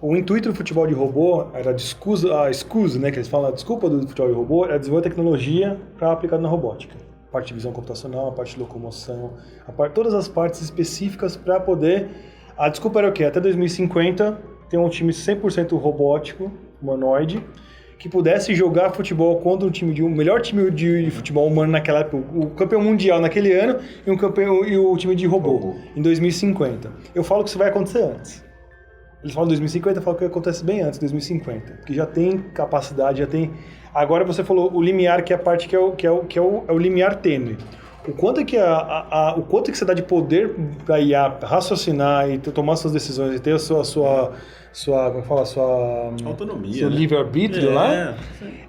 O intuito do futebol de robô era a excusa, né, que eles falam, a desculpa do futebol de robô era desenvolver tecnologia para aplicar na robótica. A parte de visão computacional, a parte de locomoção, todas as partes específicas para poder... A desculpa era o quê? Até 2050 ter um time 100% robótico, humanoide, que pudesse jogar futebol contra o melhor time de futebol humano naquela época, o campeão mundial naquele ano e o time de robô em 2050. Eu falo que isso vai acontecer antes. Eles falam 2050, eu falo que acontece bem antes, 2050. Porque já tem capacidade, já tem... Agora você falou o limiar, que é a parte que é o limiar tênue. O quanto que você dá de poder para IA raciocinar e tomar suas decisões e ter a sua como fala, sua autonomia, seu livre-arbítrio lá,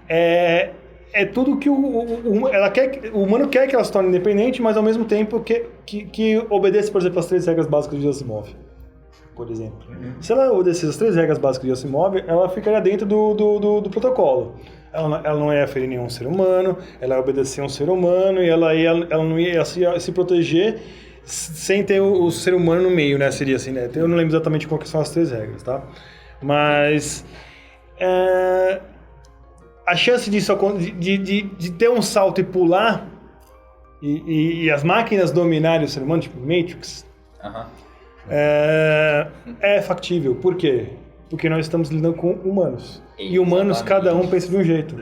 é tudo que o humano quer que ela se torne independente, mas ao mesmo tempo que obedeça, por exemplo, as 3 regras básicas de Asimov. Por exemplo. Se ela obedecesse as 3 regras básicas de Asimov, ela ficaria dentro do protocolo. Ela não ia ferir nenhum ser humano, ela ia obedecer um ser humano e ela não ia se proteger sem ter o ser humano no meio, né? Seria assim, né? Eu não lembro exatamente qual que são as 3 regras, tá? Mas a chance disso de ter um salto e pular e as máquinas dominarem o ser humano, tipo Matrix, é factível. Por quê? Porque nós estamos lidando com humanos. E humanos, cada um pensa de um jeito.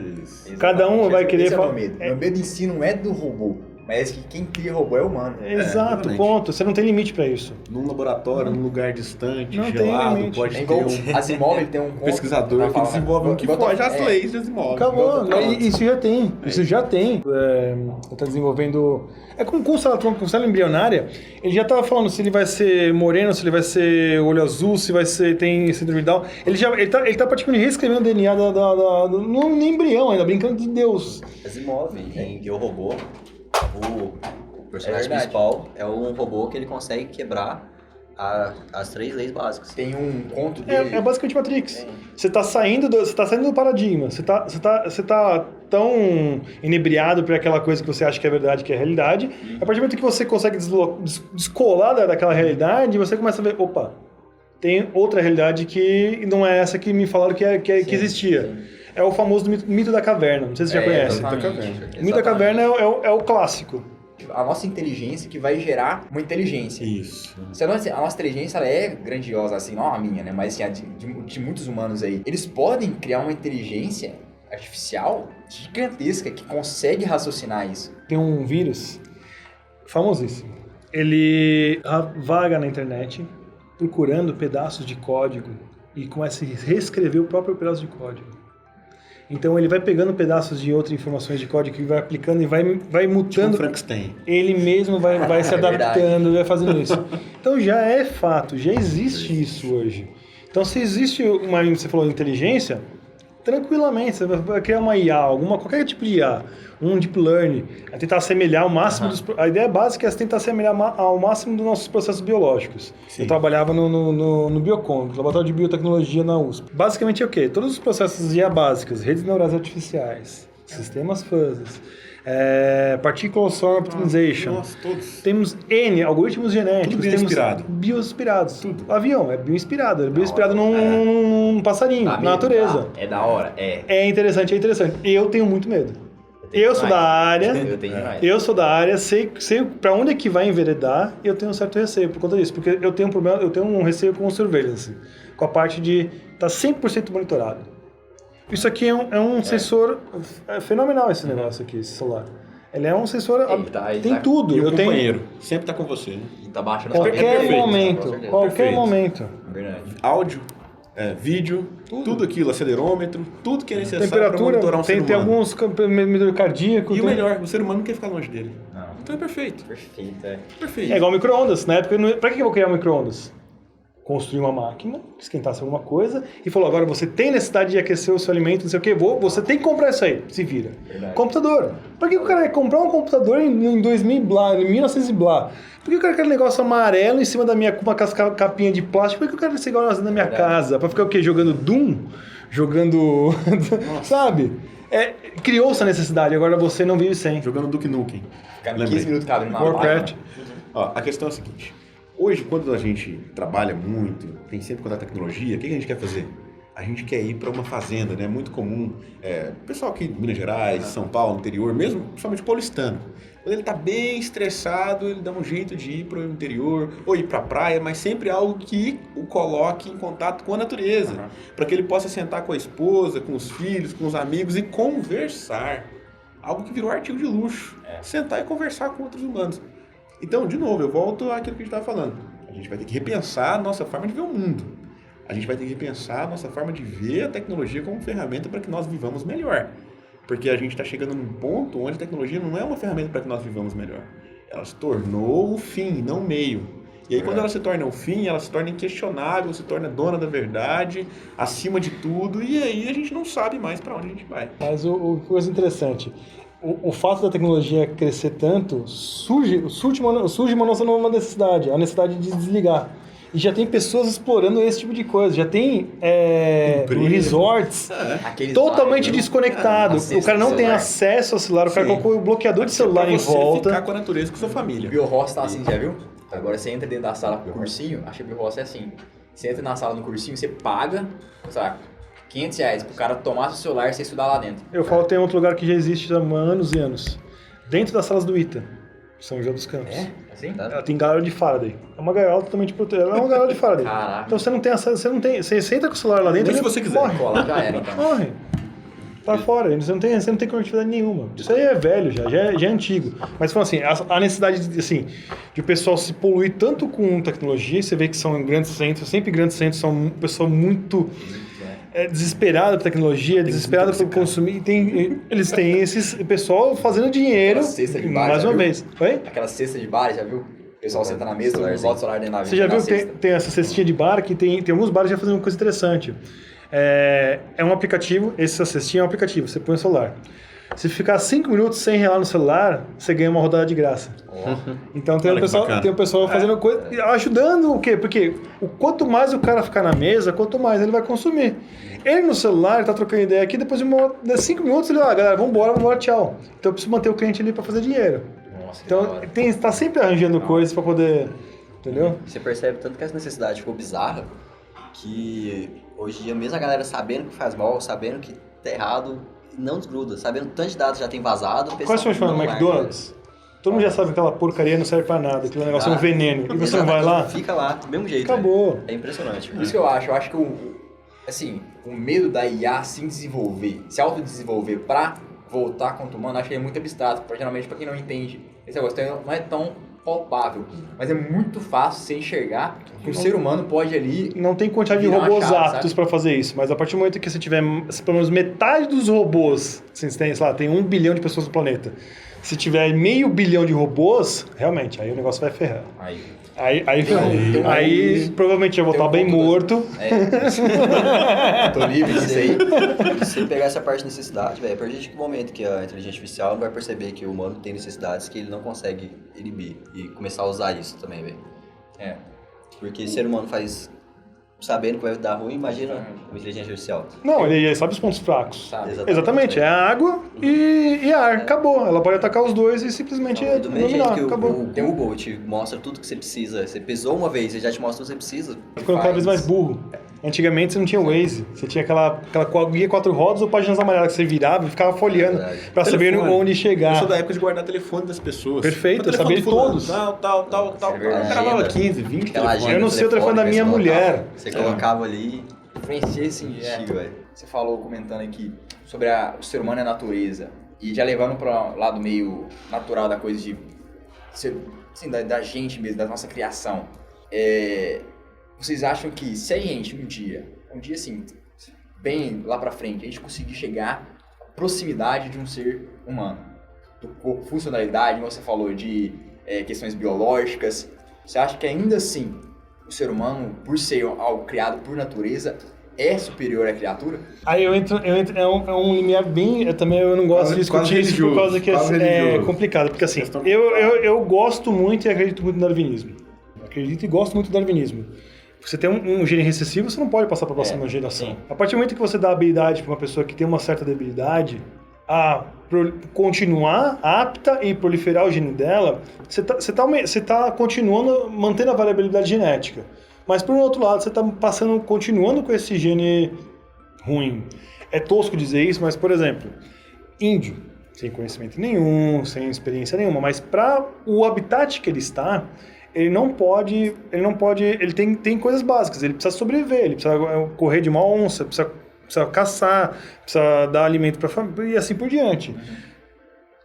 Cada um vai querer... Esse é o meu medo. Meu medo em si não é do robô, mas que quem cria robô é humano. Exato, ponto. Você não tem limite pra isso. Num laboratório, num lugar distante, não gelado, tem pode ter um... Asimov, ele tem um pesquisador que desenvolve um que foge às leis de Asimov. Acabou. Isso já tem. Isso já tem. Ele tá desenvolvendo... É como com célula embrionária, ele já estava falando se ele vai ser moreno, se ele vai ser olho azul, se vai ser tem síndrome de Down. Ele tá praticamente reescrevendo o DNA no embrião ainda, brincando de Deus. Asimov, em Eu, Robô, o personagem principal é um robô que ele consegue quebrar as 3 leis básicas. Tem um conto dele. É basicamente Matrix. Você tá saindo do paradigma. Você tá tão inebriado por aquela coisa que você acha que é verdade, que é realidade. A partir do momento que você consegue descolar daquela realidade, você começa a ver, opa, tem outra realidade que não é essa que me falaram que existia. Sim. É o famoso mito da caverna. Não sei se você já conhece. O mito da caverna é o clássico. A nossa inteligência que vai gerar uma inteligência. Isso. A nossa inteligência ela é grandiosa, assim, não a minha, né? Mas assim, de muitos humanos aí. Eles podem criar uma inteligência artificial gigantesca que consegue raciocinar isso. Tem um vírus famosíssimo. Ele vaga na internet procurando pedaços de código e começa a reescrever o próprio pedaço de código. Então ele vai pegando pedaços de outras informações de código e vai aplicando e vai mutando. Tipo Frankenstein. Ele mesmo vai se adaptando, vai fazendo isso. Então já é fato, já existe isso hoje. Então se existe você falou de inteligência, tranquilamente, você vai criar uma IA, qualquer tipo de IA, um deep learning, a tentar assemelhar ao máximo a ideia básica é tentar assemelhar ao máximo dos nossos processos biológicos. Sim. Eu trabalhava no Biocom, no Laboratório de Biotecnologia na USP. Basicamente é o quê? Todos os processos de IA básicas, redes neurais artificiais, sistemas fuzzies, particle swarm optimization. Nossa, todos. Temos N algoritmos genéticos. Tudo bioinspirado. Bioinspirados. Tudo. O avião é bioinspirado. É bioinspirado num passarinho, na natureza. É da hora, É interessante. Eu tenho muito medo. Eu sou da área. Eu sou da área, sei pra onde é que vai enveredar e eu tenho um certo receio por conta disso. Porque eu tenho um receio com o surveillance, com a parte de estar 100% monitorado. Isso aqui é um sensor fenomenal, esse negócio aqui, esse celular. Ele é um sensor, tem tudo. E o companheiro sempre tá com você, né? E tá baixando qualquer momento. Verdade. Áudio, vídeo, tudo aquilo, acelerômetro, tudo que é necessário para temperatura, monitorar um ser humano. Tem alguns medidor cardíaco. E o melhor, o ser humano não quer ficar longe dele. Não. Então é perfeito. Perfeito, é. Perfeito. É igual micro-ondas. Na época, pra que eu vou criar um micro-ondas? Construir uma máquina, que esquentasse alguma coisa, e falou, agora você tem necessidade de aquecer o seu alimento, não sei o que, você tem que comprar isso aí, se vira. Verdade. Computador. Pra que o cara quer comprar um computador em 2000 blá, em 1900 e blá? Por que o cara quer um negócio amarelo em cima da minha, com uma capinha de plástico? Por que o cara quer esse negócio na minha casa? Pra ficar o quê? Jogando Doom? Jogando... sabe? Criou essa necessidade, agora você não vive sem. Jogando Duke Nukem. Ficar Lembrei. 15 minutos cabe numa Warcraft. Ó, a questão é a seguinte. Hoje, quando a gente trabalha muito, tem sempre contato com a tecnologia, o que a gente quer fazer? A gente quer ir para uma fazenda, né? Muito comum. O pessoal aqui de Minas Gerais, São Paulo, interior, mesmo, principalmente paulistano. Quando ele está bem estressado, ele dá um jeito de ir para o interior ou ir para a praia, mas sempre algo que o coloque em contato com a natureza, para que ele possa sentar com a esposa, com os filhos, com os amigos e conversar. Algo que virou artigo de luxo. Sentar e conversar com outros humanos. Então, de novo, eu volto àquilo que a gente estava falando. A gente vai ter que repensar a nossa forma de ver o mundo. A gente vai ter que repensar a nossa forma de ver a tecnologia como ferramenta para que nós vivamos melhor. Porque a gente está chegando num ponto onde a tecnologia não é uma ferramenta para que nós vivamos melhor. Ela se tornou o fim, não o meio. E aí, quando ela se torna o fim, ela se torna inquestionável, se torna dona da verdade, acima de tudo, e aí a gente não sabe mais para onde a gente vai. Mas coisa interessante, o fato da tecnologia crescer tanto, surge uma nossa nova necessidade, a necessidade de desligar. E já tem pessoas explorando esse tipo de coisa, já tem resorts totalmente desconectados. O cara não tem acesso ao celular, o cara colocou o bloqueador de celular em volta. Você ficar com a natureza, com a sua família. O BioHoss tá assim, já viu? Agora você entra dentro da sala com o cursinho, acho que o BioHoss é assim. Você entra na sala no cursinho, você paga, sabe, R$500 pro cara tomar seu celular e você estudar lá dentro. Eu falo, tem outro lugar que já existe há anos e anos. Dentro das salas do ITA, São José dos Campos. É? Assim? Ela tem gaiola de Faraday. É uma gaiola totalmente protegida. Ela é uma gaiola de Faraday. Caraca. Então você não tem acesso, você entra com o celular lá dentro. Nem se você quiser. Morre. Colar já era, então. Morre. Tá fora, você não tem conectividade nenhuma. Isso aí é velho já é antigo. Mas falando assim, a necessidade de o pessoal se poluir tanto com tecnologia, você vê que são grandes centros, sempre grandes centros, são um pessoal muito desesperado por tecnologia, desesperado por consumir. Eles têm esse pessoal fazendo dinheiro, Aquela cesta de bar, mais já uma viu? vez. Oi? Aquela cesta de bar, já viu? O pessoal senta na mesa, bota o celular dentro da Você já viu na que tem, cesta. tem essa cestinha de bar, que tem alguns bares que já fazem uma coisa interessante. É um aplicativo, essa cestinha é um aplicativo, você põe o celular. Se ficar 5 minutos sem relar no celular, você ganha uma rodada de graça. Então tem um pessoal fazendo coisa, ajudando o quê? Porque quanto mais o cara ficar na mesa, quanto mais ele vai consumir. Ele no celular, ele tá trocando ideia aqui, depois de 5 minutos ele vai, galera, vambora, tchau. Então eu preciso manter o cliente ali para fazer dinheiro. Nossa, Então tá sempre arranjando coisas para poder, entendeu? Você percebe tanto que essa necessidade ficou bizarra, que hoje em dia mesmo a galera sabendo que faz mal, sabendo que tá errado, não desgruda, sabendo tanto de dados já tem vazado. Quais são os fãs do McDonald's? Todo mundo já sabe que aquela porcaria não serve pra nada, aquele negócio é um veneno. E você não vai lá? Fica lá, do mesmo jeito. Acabou. É impressionante. Por isso que eu acho que o medo da IA se desenvolver, se autodesenvolver pra voltar contra o humano, acho que é muito abstrato, geralmente pra quem não entende esse negócio, não é tão palpável, mas é muito fácil você enxergar que o ser humano pode ali... Não tem quantidade de virar uma robôs chave, aptos sabe? pra fazer isso, mas a partir do momento que você tiver pelo menos metade dos robôs, vocês têm, sei lá, tem 1 bilhão de pessoas no planeta, se tiver 500 milhões de robôs, realmente, aí o negócio vai ferrar. Aí provavelmente eu vou estar bem morto. Tô livre disso aí. Se você pegar essa parte de necessidade, velho, a partir de que momento que a inteligência artificial vai perceber que o humano tem necessidades que ele não consegue inibir e começar a usar isso também, velho. Porque ser humano faz sabendo que vai dar ruim, imagina uma inteligência artificial. Não, ele sabe os pontos fracos. Sabe? Exatamente, é a água e ar, acabou. Ela pode atacar os dois e simplesmente Então, do mesmo jeito dominar, que acabou. o Google te mostra tudo que você precisa, você pesou uma vez, ele já te mostra o que você precisa. Ficou cada vez mais burro. Antigamente você não tinha Waze, você tinha aquela guia 4 rodas ou páginas amarelas que você virava e ficava folheando pra saber onde Eu chegar. sou da época de guardar telefone das pessoas. Perfeito, eu Telefone sabia de do fulano, todos. Tal. Agenda. Gravava 15, 20 Aquela telefones. agenda Eu não sei o telefone da minha telefônica, mulher. Você colocava ali, Influencia assim, Chico, velho. Você falou, comentando aqui, sobre o ser humano e a natureza. E já levando para o lado meio natural da coisa de ser, assim, da gente mesmo, da nossa criação. Vocês acham que se a gente um dia assim, bem lá pra frente, a gente conseguir chegar à proximidade de um ser humano, do corpo, funcionalidade, como você falou de questões biológicas, você acha que ainda assim o ser humano, por ser algo criado por natureza, é superior à criatura? Aí eu entro é um limiar bem... Eu não gosto de discutir isso por causa que é complicado. Porque assim, eu gosto muito e acredito muito no darwinismo. Acredito e gosto muito do darwinismo. Você tem um gene recessivo, você não pode passar para a próxima geração. Sim. A partir do momento que você dá habilidade para uma pessoa que tem uma certa debilidade a continuar apta e proliferar o gene dela, você tá continuando, mantendo a variabilidade genética. Mas, por outro lado, você está continuando com esse gene ruim. É tosco dizer isso, mas, por exemplo, índio, sem conhecimento nenhum, sem experiência nenhuma, mas para o habitat que ele está, ele tem coisas básicas, ele precisa sobreviver, ele precisa correr de uma onça, precisa caçar, precisa dar alimento para a família e assim por diante.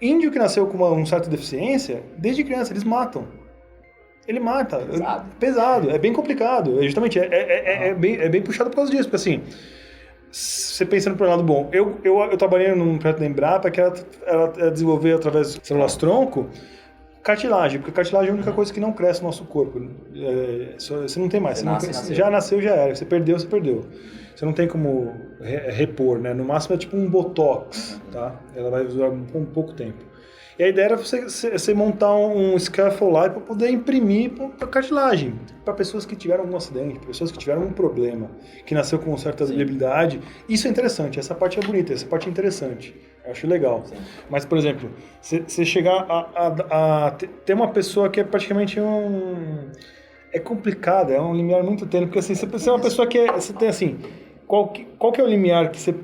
Índio que nasceu com uma certa deficiência, desde criança eles matam. Ele mata. Pesado. É bem complicado. Justamente, é bem puxado por causa disso. Porque assim, você pensando por um lado bom, eu trabalhei num projeto da Embrapa que ela desenvolveu através de células-tronco cartilagem, porque cartilagem é a única coisa que não cresce no nosso corpo. Você não tem mais. Já nasceu, já era. Você perdeu. Você não tem como repor, né? No máximo é tipo um botox, tá? Ela vai durar um pouco tempo. E a ideia era você montar um scaffold lá para poder imprimir para cartilagem, para pessoas que tiveram algum acidente, pessoas que tiveram um problema, que nasceu com uma certa debilidade. Isso é interessante, essa parte é bonita, essa parte é interessante. Eu acho legal. Sim. Mas, por exemplo, você chegar a ter uma pessoa que é praticamente é complicado, é um limiar muito tênue, porque assim, você é uma pessoa que você tem assim, qual que é o limiar que você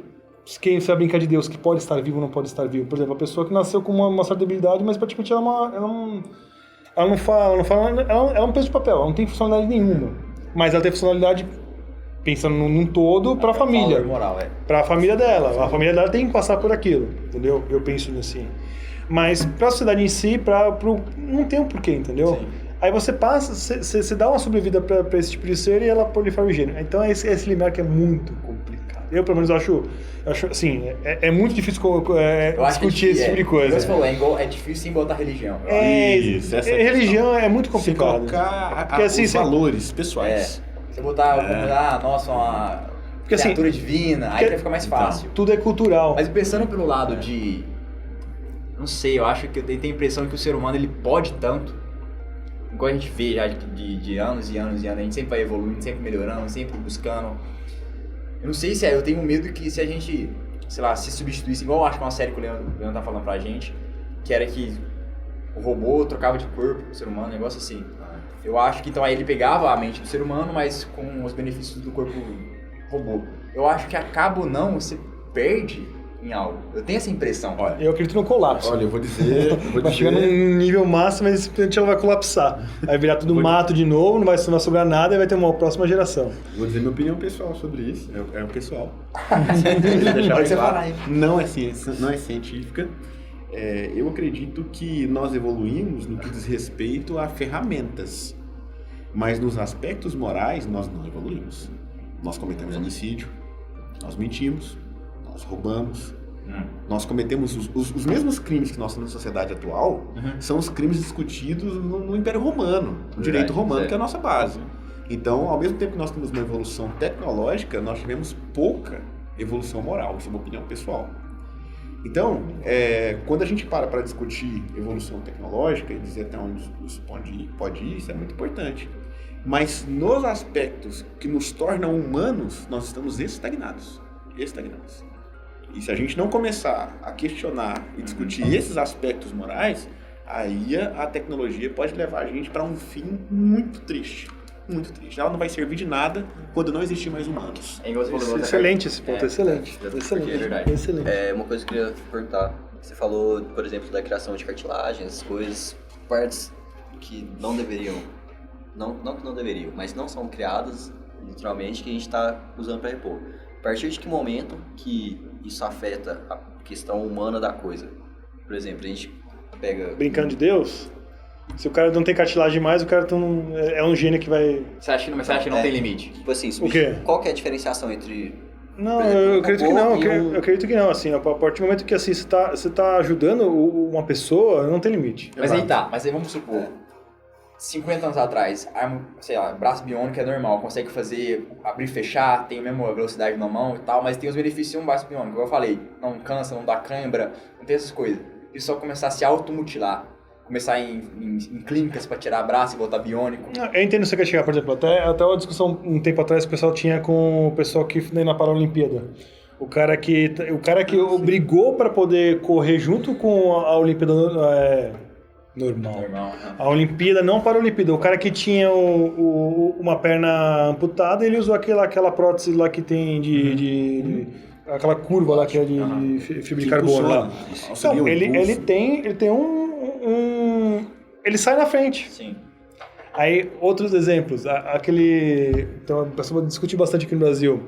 vai brincar de Deus, que pode estar vivo ou não pode estar vivo? Por exemplo, a pessoa que nasceu com uma certa debilidade, mas praticamente ela não fala, ela é um peso de papel, ela não tem funcionalidade nenhuma. Mas ela tem funcionalidade, pensando num todo, para a família. Para a família dela. A família dela tem que passar por aquilo, entendeu? Eu penso assim. Mas para a sociedade em si, não tem um porquê, entendeu? Sim. Aí você passa, você dá uma sobrevida para esse tipo de ser e ela prolifera o gênero. Então é esse limiar que é muito complicado. Eu, pelo menos, acho assim, é muito difícil discutir esse tipo de coisa. Você falou, é difícil sem botar religião. Religião é muito complicado. Você colocar os valores pessoais. Você botar, nossa, uma criatura divina, aí vai ficar mais fácil. Tudo é cultural. Mas pensando pelo lado de... Não sei, eu acho que eu tenho a impressão que o ser humano ele pode tanto, igual a gente vê já de anos e anos e anos, a gente sempre vai evoluindo, sempre melhorando, sempre buscando. Eu não sei se eu tenho medo que se a gente, sei lá, se substituísse, igual eu acho que uma série que o Leandro tá falando pra gente, que era que o robô trocava de corpo com o ser humano, um negócio assim. Eu acho que então aí ele pegava a mente do ser humano, mas com os benefícios do corpo robô. Eu acho que acaba ou não, você perde em algo. Eu tenho essa impressão. Olha, eu acredito no colapso. Olha, eu vou dizer... Vai chegar num nível máximo, mas simplesmente ela vai colapsar. Vai virar tudo mato de novo, não vai sobrar nada e vai ter uma próxima geração. Vou dizer minha opinião pessoal sobre isso. É o pessoal. Pode você falar aí. Não é ciência, não é científica. Eu acredito que nós evoluímos no que diz respeito a ferramentas. Mas nos aspectos morais, nós não evoluímos. Nós cometemos homicídio, nós mentimos, nós roubamos, nós cometemos os mesmos crimes que nós temos na sociedade atual, são os crimes discutidos no Império Romano, no direito romano, que é a nossa base. Então, ao mesmo tempo que nós temos uma evolução tecnológica, nós tivemos pouca evolução moral, isso é uma opinião pessoal. Então, quando a gente para discutir evolução tecnológica e dizer até onde isso pode ir, isso é muito importante. Mas nos aspectos que nos tornam humanos, nós estamos estagnados. E se a gente não começar a questionar e discutir esses aspectos morais, aí a tecnologia pode levar a gente para um fim muito triste. Muito triste. Ela não vai servir de nada quando não existir mais humanos. Excelente esse ponto, excelente. Excelente. É verdade. Excelente. Uma coisa que eu queria perguntar. Você falou, por exemplo, da criação de cartilagens, coisas, partes que não deveriam, não que não deveriam, mas não são criadas naturalmente, que a gente está usando para repor. A partir de que momento que isso afeta a questão humana da coisa? Por exemplo, a gente pega... Brincando de Deus? Se o cara não tem cartilagem mais, o cara é um gênio que vai... Você acha que não tem limite? Tipo assim, o quê? Qual que é a diferenciação entre Não, eu acredito que não. Eu acredito que não. Assim, a partir do momento que assim, você tá ajudando uma pessoa, não tem limite. Mas aí tá, mas aí vamos supor, 50 anos atrás, arma, sei lá, braço biônico é normal, consegue fazer, abrir e fechar, tem a mesma velocidade na mão e tal, mas tem os benefícios de um braço biônico, como eu falei, não cansa, não dá cãibra, não tem essas coisas. E só começar a se automutilar, começar em clínicas pra tirar braço e botar biônico. Eu entendo você quer chegar, por exemplo, até uma discussão um tempo atrás que o pessoal tinha com o pessoal que foi na Paralimpíada. O cara que obrigou para poder correr junto com a Olimpíada normal. A Olimpíada, não para a Olimpíada. O cara que tinha uma perna amputada, ele usou aquela prótese lá que tem aquela curva lá que é de fibra de carbono lá. Então, ele tem ele sai na frente. Sim. Aí, outros exemplos. Então, a pessoa discute bastante aqui no Brasil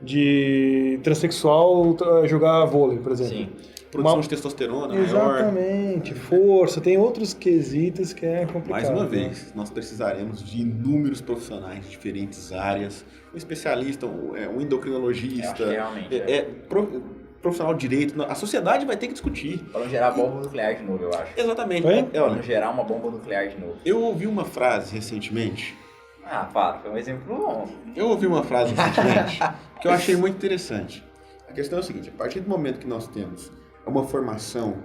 de transexual jogar vôlei, por exemplo. Sim. Produção de testosterona maior. Exatamente, força, tem outros quesitos que é complicado. Mais uma vez, nós precisaremos de inúmeros profissionais de diferentes áreas, um especialista, um endocrinologista, profissional de direito, a sociedade vai ter que discutir. Para não gerar bomba nuclear de novo, eu acho. Exatamente. Para não gerar uma bomba nuclear de novo. Eu ouvi uma frase recentemente. Foi um exemplo bom. Eu ouvi uma frase recentemente que eu achei muito interessante. A questão é o seguinte, a partir do momento que nós temos uma formação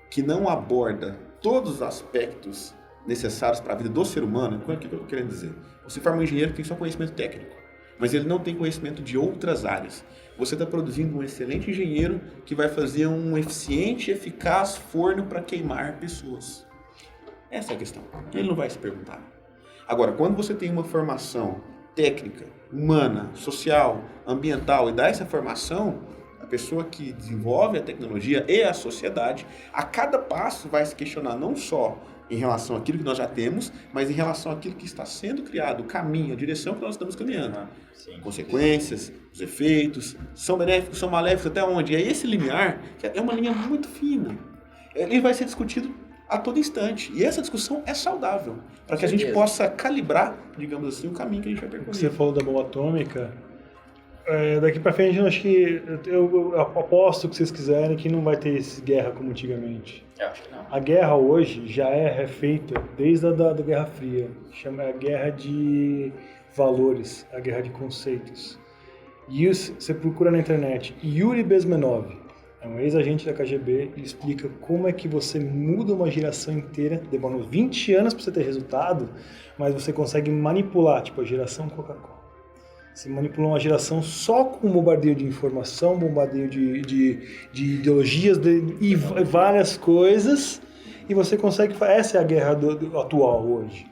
que não aborda todos os aspectos necessários para a vida do ser humano, o que eu estou querendo dizer? Você forma um engenheiro que tem só conhecimento técnico, mas ele não tem conhecimento de outras áreas. Você está produzindo um excelente engenheiro que vai fazer um eficiente e eficaz forno para queimar pessoas. Essa é a questão. Ele não vai se perguntar. Agora, quando você tem uma formação técnica, humana, social, ambiental e dá essa formação, a pessoa que desenvolve a tecnologia e a sociedade, a cada passo vai se questionar não só em relação àquilo que nós já temos, mas em relação àquilo que está sendo criado, o caminho, a direção que nós estamos caminhando. Consequências, os efeitos, são benéficos, são maléficos, até onde? É esse limiar, que é uma linha muito fina. Ele vai ser discutido a todo instante. E essa discussão é saudável, para que a gente possa calibrar, digamos assim, o caminho que a gente vai percorrer. Você falou da bomba atômica. Daqui pra frente, eu acho que eu aposto que vocês quiserem que não vai ter guerra como antigamente. Eu acho que não. A guerra hoje já é refeita desde a da Guerra Fria. Chama a guerra de valores, a guerra de conceitos. E você procura na internet, Yuri Bezmenov, é um ex-agente da KGB, ele explica como é que você muda uma geração inteira, demora 20 anos para você ter resultado, mas você consegue manipular, tipo a geração Coca-Cola. Você manipula uma geração só com bombardeio de informação, bombardeio de ideologias e várias coisas, e você consegue... Essa é a guerra atual hoje.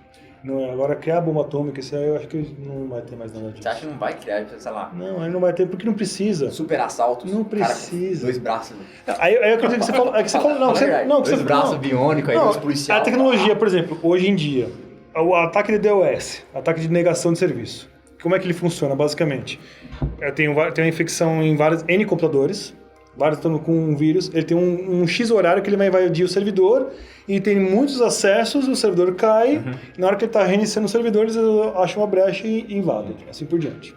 Não é? Agora, criar bomba atômica, isso aí eu acho que não vai ter mais nada disso. Você acha que não vai criar, sei lá? Não, aí não vai ter, porque não precisa. Super assaltos? Não precisa. Cara, 2 braços. Aí eu acredito que você falou... Dois braços biônicos aí, dos policiais. A tecnologia, por exemplo, hoje em dia, o ataque de DOS, ataque de negação de serviço. Como é que ele funciona, basicamente? Tem uma infecção em vários N computadores, vários estão com um vírus, ele tem um X horário que ele vai invadir o servidor e tem muitos acessos, o servidor cai, e na hora que ele está reiniciando o servidor, eles acham uma brecha e invadem, assim por diante.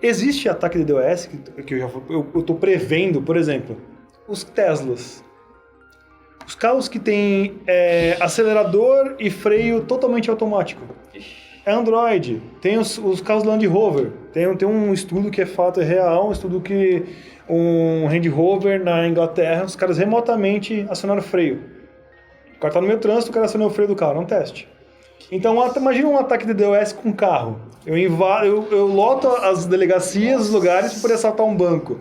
Existe ataque de DOS, que eu estou prevendo, por exemplo, os Teslas. Os carros que têm acelerador e freio totalmente automático. É Android. Tem os carros Land Rover. Tem um estudo que é fato, é real, um estudo que um Land Rover na Inglaterra, os caras remotamente acionaram o freio. O cara tá no meio do trânsito, o cara acionou o freio do carro, é um teste. Então, imagina um ataque de DOS com um carro. Eu loto as delegacias, os lugares para poder assaltar um banco.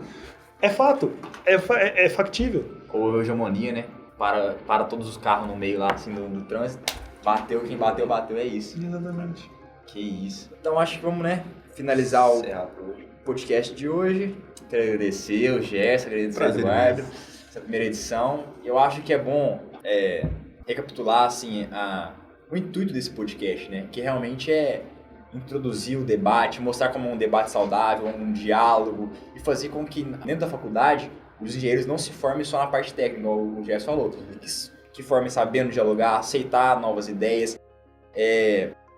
É fato, é factível. Ou hegemonia, né? Para todos os carros no meio lá, assim, do trânsito. Bateu, quem bateu, é isso. Exatamente. Que isso. Então acho que vamos, né, finalizar o podcast de hoje. Quero agradecer o Gerson, agradecer o Eduardo, essa primeira edição. Eu acho que é bom recapitular, assim, o intuito desse podcast, né? Que realmente é introduzir o debate, mostrar como é um debate saudável, um diálogo, e fazer com que, dentro da faculdade, os engenheiros não se formem só na parte técnica, como o Gerson falou, que formem sabendo dialogar, aceitar novas ideias,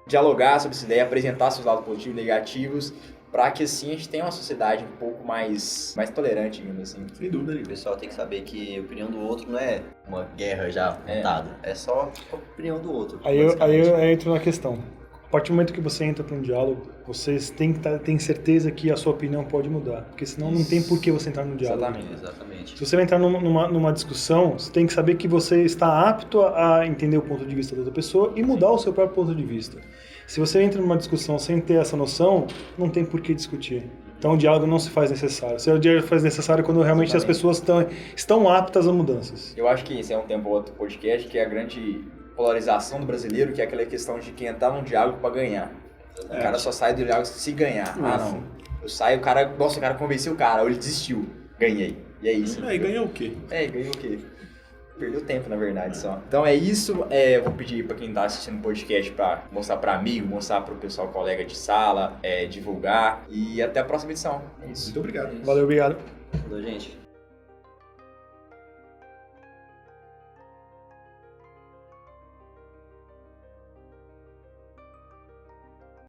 dialogar sobre essa ideia, apresentar seus lados positivos e negativos para que assim a gente tenha uma sociedade um pouco mais tolerante, digamos assim. Sem dúvida O nenhuma. pessoal tem que saber que a opinião do outro não é uma guerra já montada. É só a opinião do outro. Aí eu basicamente. entro na questão. A partir do momento que você entra para um diálogo, vocês têm que ter certeza que a sua opinião pode mudar. Porque senão não tem por que você entrar no diálogo. Exatamente. Se você vai entrar numa discussão, você tem que saber que você está apto a entender o ponto de vista da outra pessoa e mudar o seu próprio ponto de vista. Se você entra numa discussão sem ter essa noção, não tem por que discutir. Então o diálogo não se faz necessário. O diálogo se faz necessário quando realmente as pessoas estão aptas a mudanças. Eu acho que isso é um tempo outro podcast, que é a grande polarização do brasileiro, que é aquela questão de quem entrar num diálogo para ganhar. O cara só sai do diálogo se ganhar. Ah, não. Eu saio, o cara convenceu o cara, ou ele desistiu. Ganhei. E é isso. E ganhou o quê? Ganhou o quê? Perdeu tempo, na verdade, só. Então é isso. Eu vou pedir para quem tá assistindo o podcast para mostrar para amigo, mostrar para o pessoal colega de sala, divulgar. E até a próxima edição. É isso. Muito obrigado. Valeu, obrigado. Falou, gente.